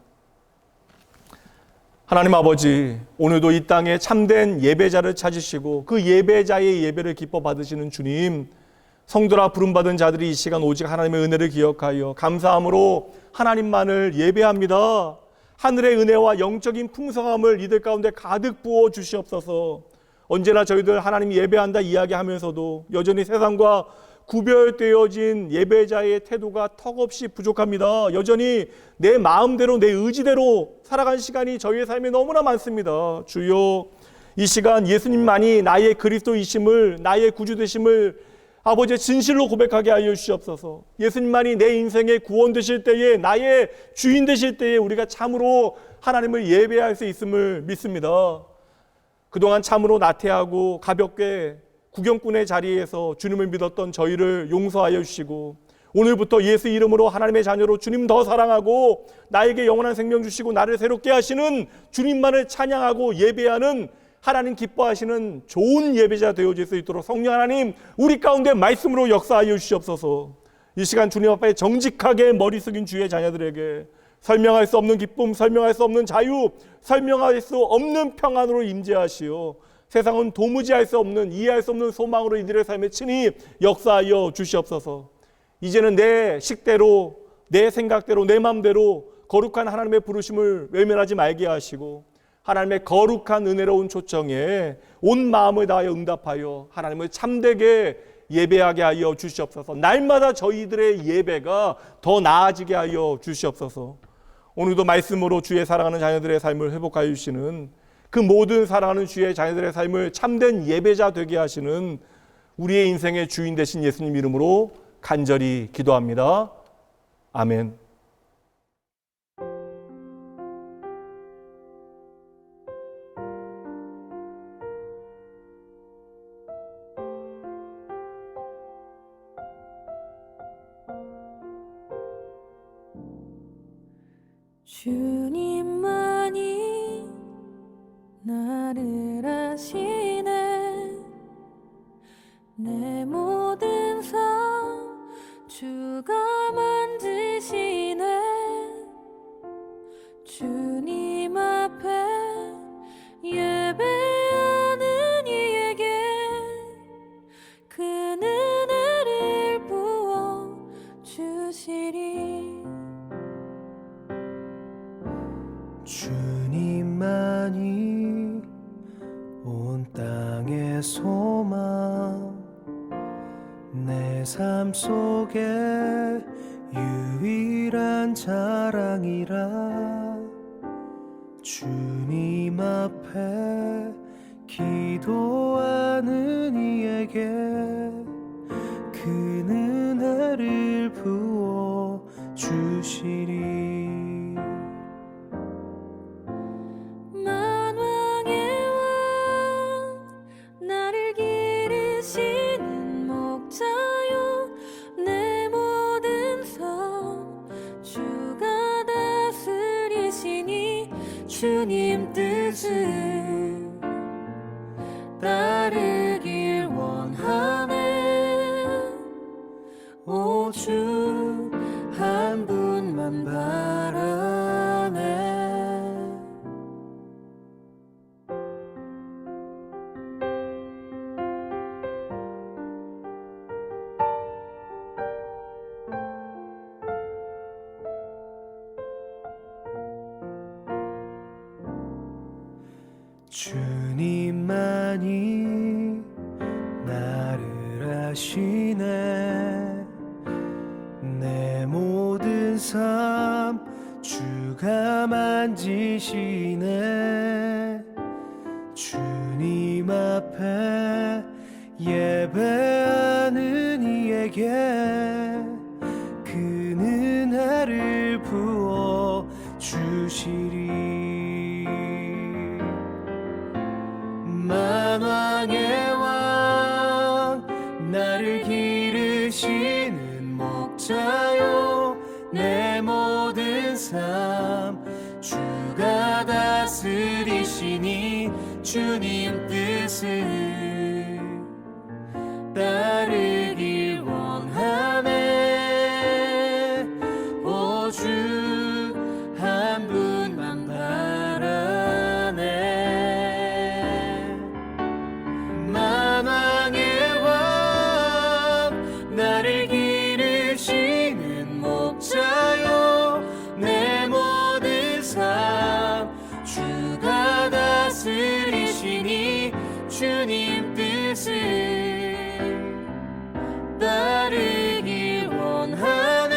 하나님 아버지, 오늘도 이 땅에 참된 예배자를 찾으시고 그 예배자의 예배를 기뻐 받으시는 주님, 성도라 부름받은 자들이 이 시간 오직 하나님의 은혜를 기억하여 감사함으로 하나님만을 예배합니다. 하늘의 은혜와 영적인 풍성함을 이들 가운데 가득 부어 주시옵소서. 언제나 저희들 하나님 예배한다 이야기하면서도 여전히 세상과 구별되어진 예배자의 태도가 턱없이 부족합니다. 여전히 내 마음대로 내 의지대로 살아간 시간이 저희의 삶에 너무나 많습니다. 주여, 이 시간 예수님만이 나의 그리스도이심을, 나의 구주 되심을 아버지의 진실로 고백하게 하여 주시옵소서. 예수님만이 내 인생의 구원 되실 때에, 나의 주인 되실 때에 우리가 참으로 하나님을 예배할 수 있음을 믿습니다. 그동안 참으로 나태하고 가볍게 구경꾼의 자리에서 주님을 믿었던 저희를 용서하여 주시고, 오늘부터 예수 이름으로 하나님의 자녀로 주님 더 사랑하고 나에게 영원한 생명 주시고 나를 새롭게 하시는 주님만을 찬양하고 예배하는 하나님 기뻐하시는 좋은 예배자 되어질 수 있도록 성령 하나님 우리 가운데 말씀으로 역사하여 주시옵소서. 이 시간 주님 앞에 정직하게 머리 숙인 주의 자녀들에게 설명할 수 없는 기쁨, 설명할 수 없는 자유, 설명할 수 없는 평안으로 임재하시오. 세상은 도무지 할 수 없는, 이해할 수 없는 소망으로 이들의 삶에 친히 역사하여 주시옵소서. 이제는 내 식대로, 내 생각대로, 내 마음대로 거룩한 하나님의 부르심을 외면하지 말게 하시고 하나님의 거룩한 은혜로운 초청에 온 마음을 다하여 응답하여 하나님을 참되게 예배하게 하여 주시옵소서. 날마다 저희들의 예배가 더 나아지게 하여 주시옵소서. 오늘도 말씀으로 주의 사랑하는 자녀들의 삶을 회복하여 주시는 그 모든 사랑하는 주의 자녀들의 삶을 참된 예배자 되게 하시는 우리의 인생의 주인 되신 예수님 이름으로 간절히 기도합니다. 아멘. 주님만이 나를 아시네. 내 모든 삶 주가 만지시네. 주님 앞에 예배하는 이에게 그 은혜를 부어 주시리. 주님만이 온 땅의 소망 내 삶 속에 유일한 자랑이라 주님 앞에 기도하는 이에게 그 은혜를 부어 주시리. 만왕의 왕 나를 기르시는 목자요 내 모든 삶 주가 다스리시니 주님 뜻을 따르길 원하네. 오주 한 분만 바라네. 주님만이 나를 아시네. 내 모든 삶 주가 만지시네. 주님 앞에 예배하는 이에게 그 은혜를 부어 주시리. 만왕의 왕 나를 기르시는 목자요 내 모든 삶 주가 다스리시니 주님 뜻을 따르길 원하네. 오주 한 분만 바라네. 만왕의 왕 나를 기르시는 목자요 내 모든 삶 주가 다스리시니 주님 뜻을 따르길 원하네.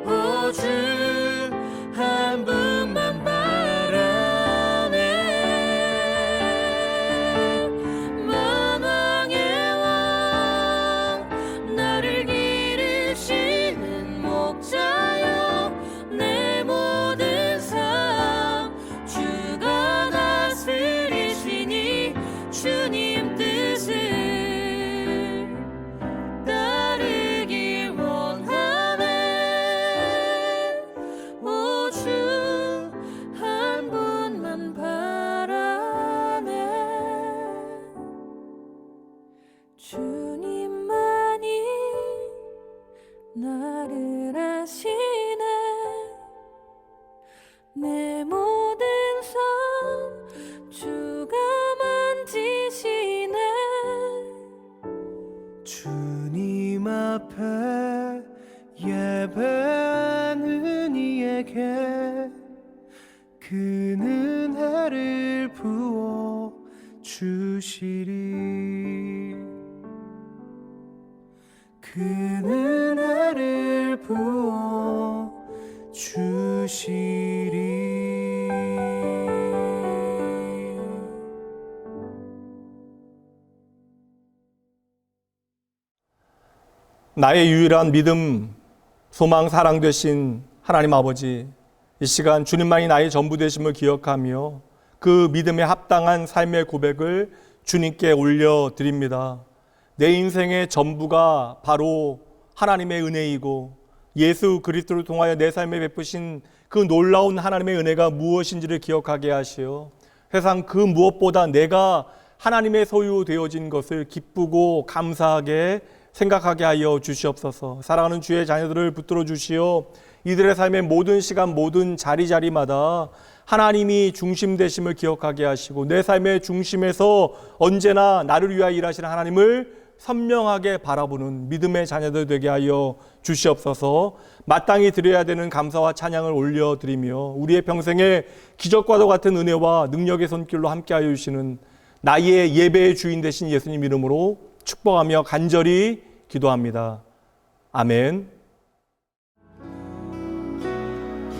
오주 한 분만 바라네. 만왕의 왕 나를 기르시는 목자요 내 모든 삶 주가 다스리시니 주님 뜻을 따르길 원하네. 오주 한 분만 바라네. 주님만이 나를 아시네. 내 모든 삶 주가 만지시네. 주님 앞에 예배하는 이에게 그 은혜를 부어 주시리. 그 은혜를 부어 주시리. 나의 유일한 믿음, 소망, 사랑 되신 하나님 아버지, 이 시간 주님만이 나의 전부 되심을 기억하며 그 믿음에 합당한 삶의 고백을 주님께 올려드립니다. 내 인생의 전부가 바로 하나님의 은혜이고 예수 그리스도를 통하여 내 삶에 베푸신 그 놀라운 하나님의 은혜가 무엇인지를 기억하게 하시어 세상 그 무엇보다 내가 하나님의 소유 되어진 것을 기쁘고 감사하게 생각하게 하여 주시옵소서. 사랑하는 주의 자녀들을 붙들어 주시어 이들의 삶의 모든 시간 모든 자리자리마다 하나님이 중심 되심을 기억하게 하시고 내 삶의 중심에서 언제나 나를 위하여 일하시는 하나님을 선명하게 바라보는 믿음의 자녀들 되게 하여 주시옵소서. 마땅히 드려야 되는 감사와 찬양을 올려드리며 우리의 평생에 기적과도 같은 은혜와 능력의 손길로 함께하여 주시는 나의 예배의 주인 되신 예수님 이름으로 축복하며 간절히 기도합니다. 아멘.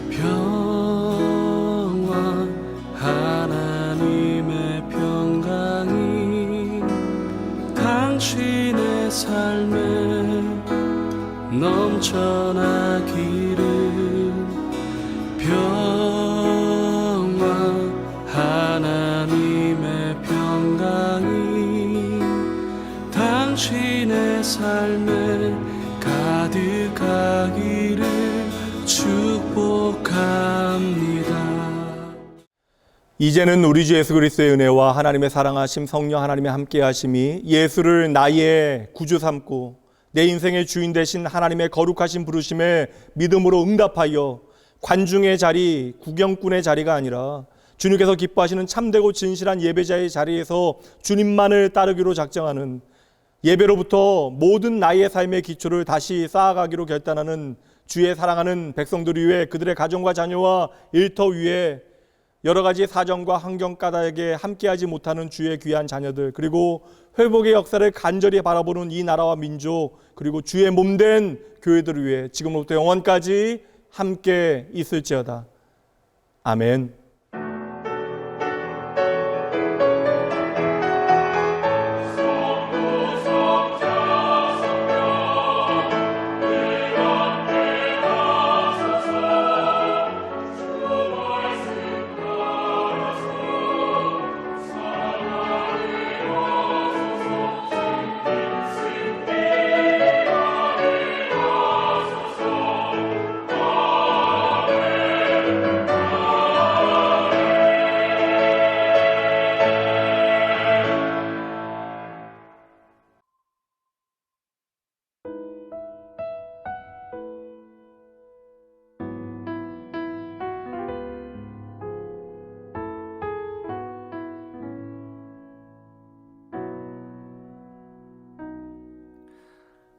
평화 하나님의 평강이 당신의 삶에 넘쳐나기를. 평화 하나님의 평강이 당신의 삶에 가득하기를 축복합니다. 이제는 우리 주 예수 그리스도의 은혜와 하나님의 사랑하심, 성령 하나님의 함께하심이 예수를 나의 구주 삼고 내 인생의 주인 되신 하나님의 거룩하신 부르심에 믿음으로 응답하여 관중의 자리, 구경꾼의 자리가 아니라 주님께서 기뻐하시는 참되고 진실한 예배자의 자리에서 주님만을 따르기로 작정하는, 예배로부터 모든 나의 삶의 기초를 다시 쌓아가기로 결단하는 주의 사랑하는 백성들 위해, 그들의 가정과 자녀와 일터 위에 여러 가지 사정과 환경 까닭에 함께하지 못하는 주의 귀한 자녀들, 그리고 회복의 역사를 간절히 바라보는 이 나라와 민족, 그리고 주의 몸된 교회들을 위해 지금부터 영원까지 함께 있을지어다. 아멘.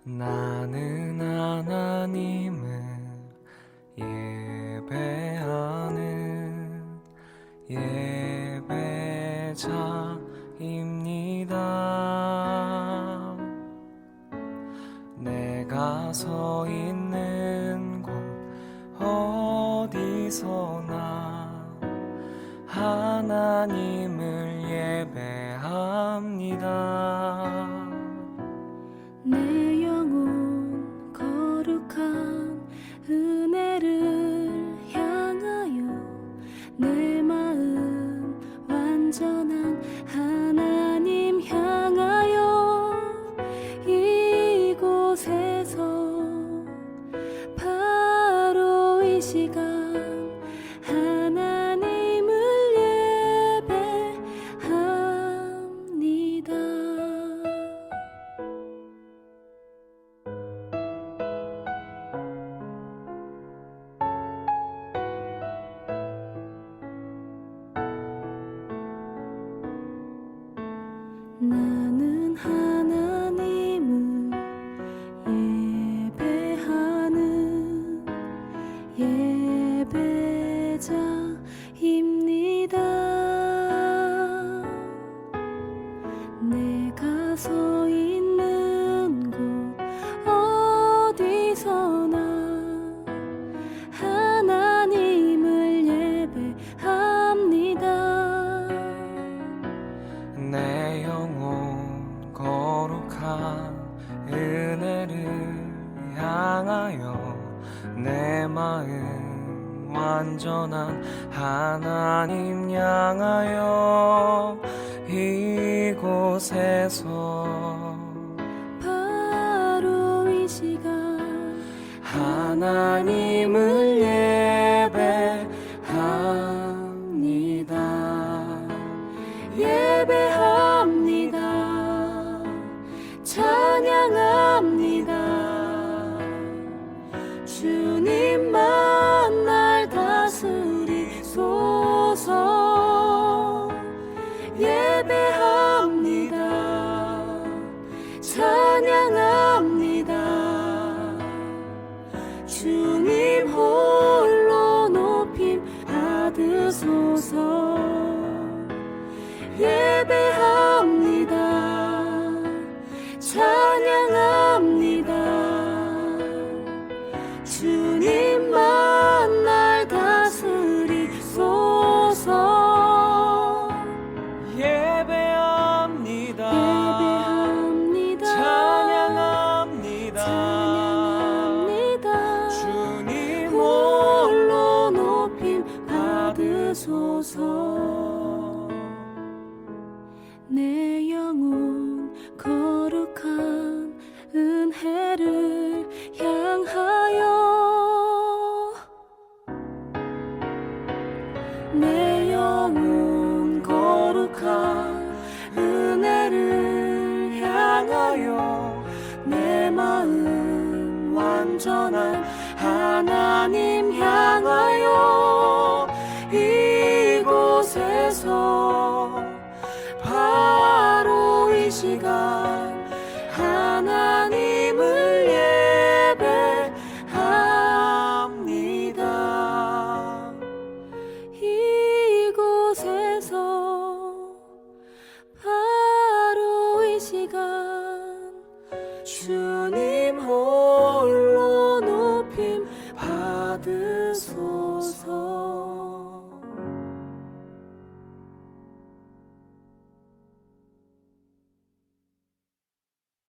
나는 하나님을 예배하는 예배자입니다. 내가 서 있는 곳 어디서나 하나님을 예배합니다. 내 영혼 거룩한 은혜를 향하여 내 마음 완전한 하나님 향하여 이곳에서 바로 이 시간 하나님을 예배합니다. 나는 하나님을 예배하는 예배자입니다. 내가 서 있는 곳 어디서나 하나님을 예배합니다. 내 영혼 거룩한 은혜를 향하여 내 마음 완전한 하나님 향하여 이곳에서 바로 이 시간 하나님을 예배합니다. 예배합니다. 찬양합니다. 주님만 날 다스리소서. 예배합니다. 찬양합니다. 받으소서. 예배합니다. 찬양합니다. 주님만 날 다스리소서. 예배합니다. 예배합니다. 찬양합니다. 찬양합니다. 주님 홀로 높임 받으소서. 내 영혼 거룩한 은혜를 향하여, 내 영혼 거룩한 은혜를 향하여, 내 마음 완전한 하나님 향하여, 이곳에서 바로 이 시간 하나님을 예배합니다. 이곳에서 바로 이 시간 주님 홀로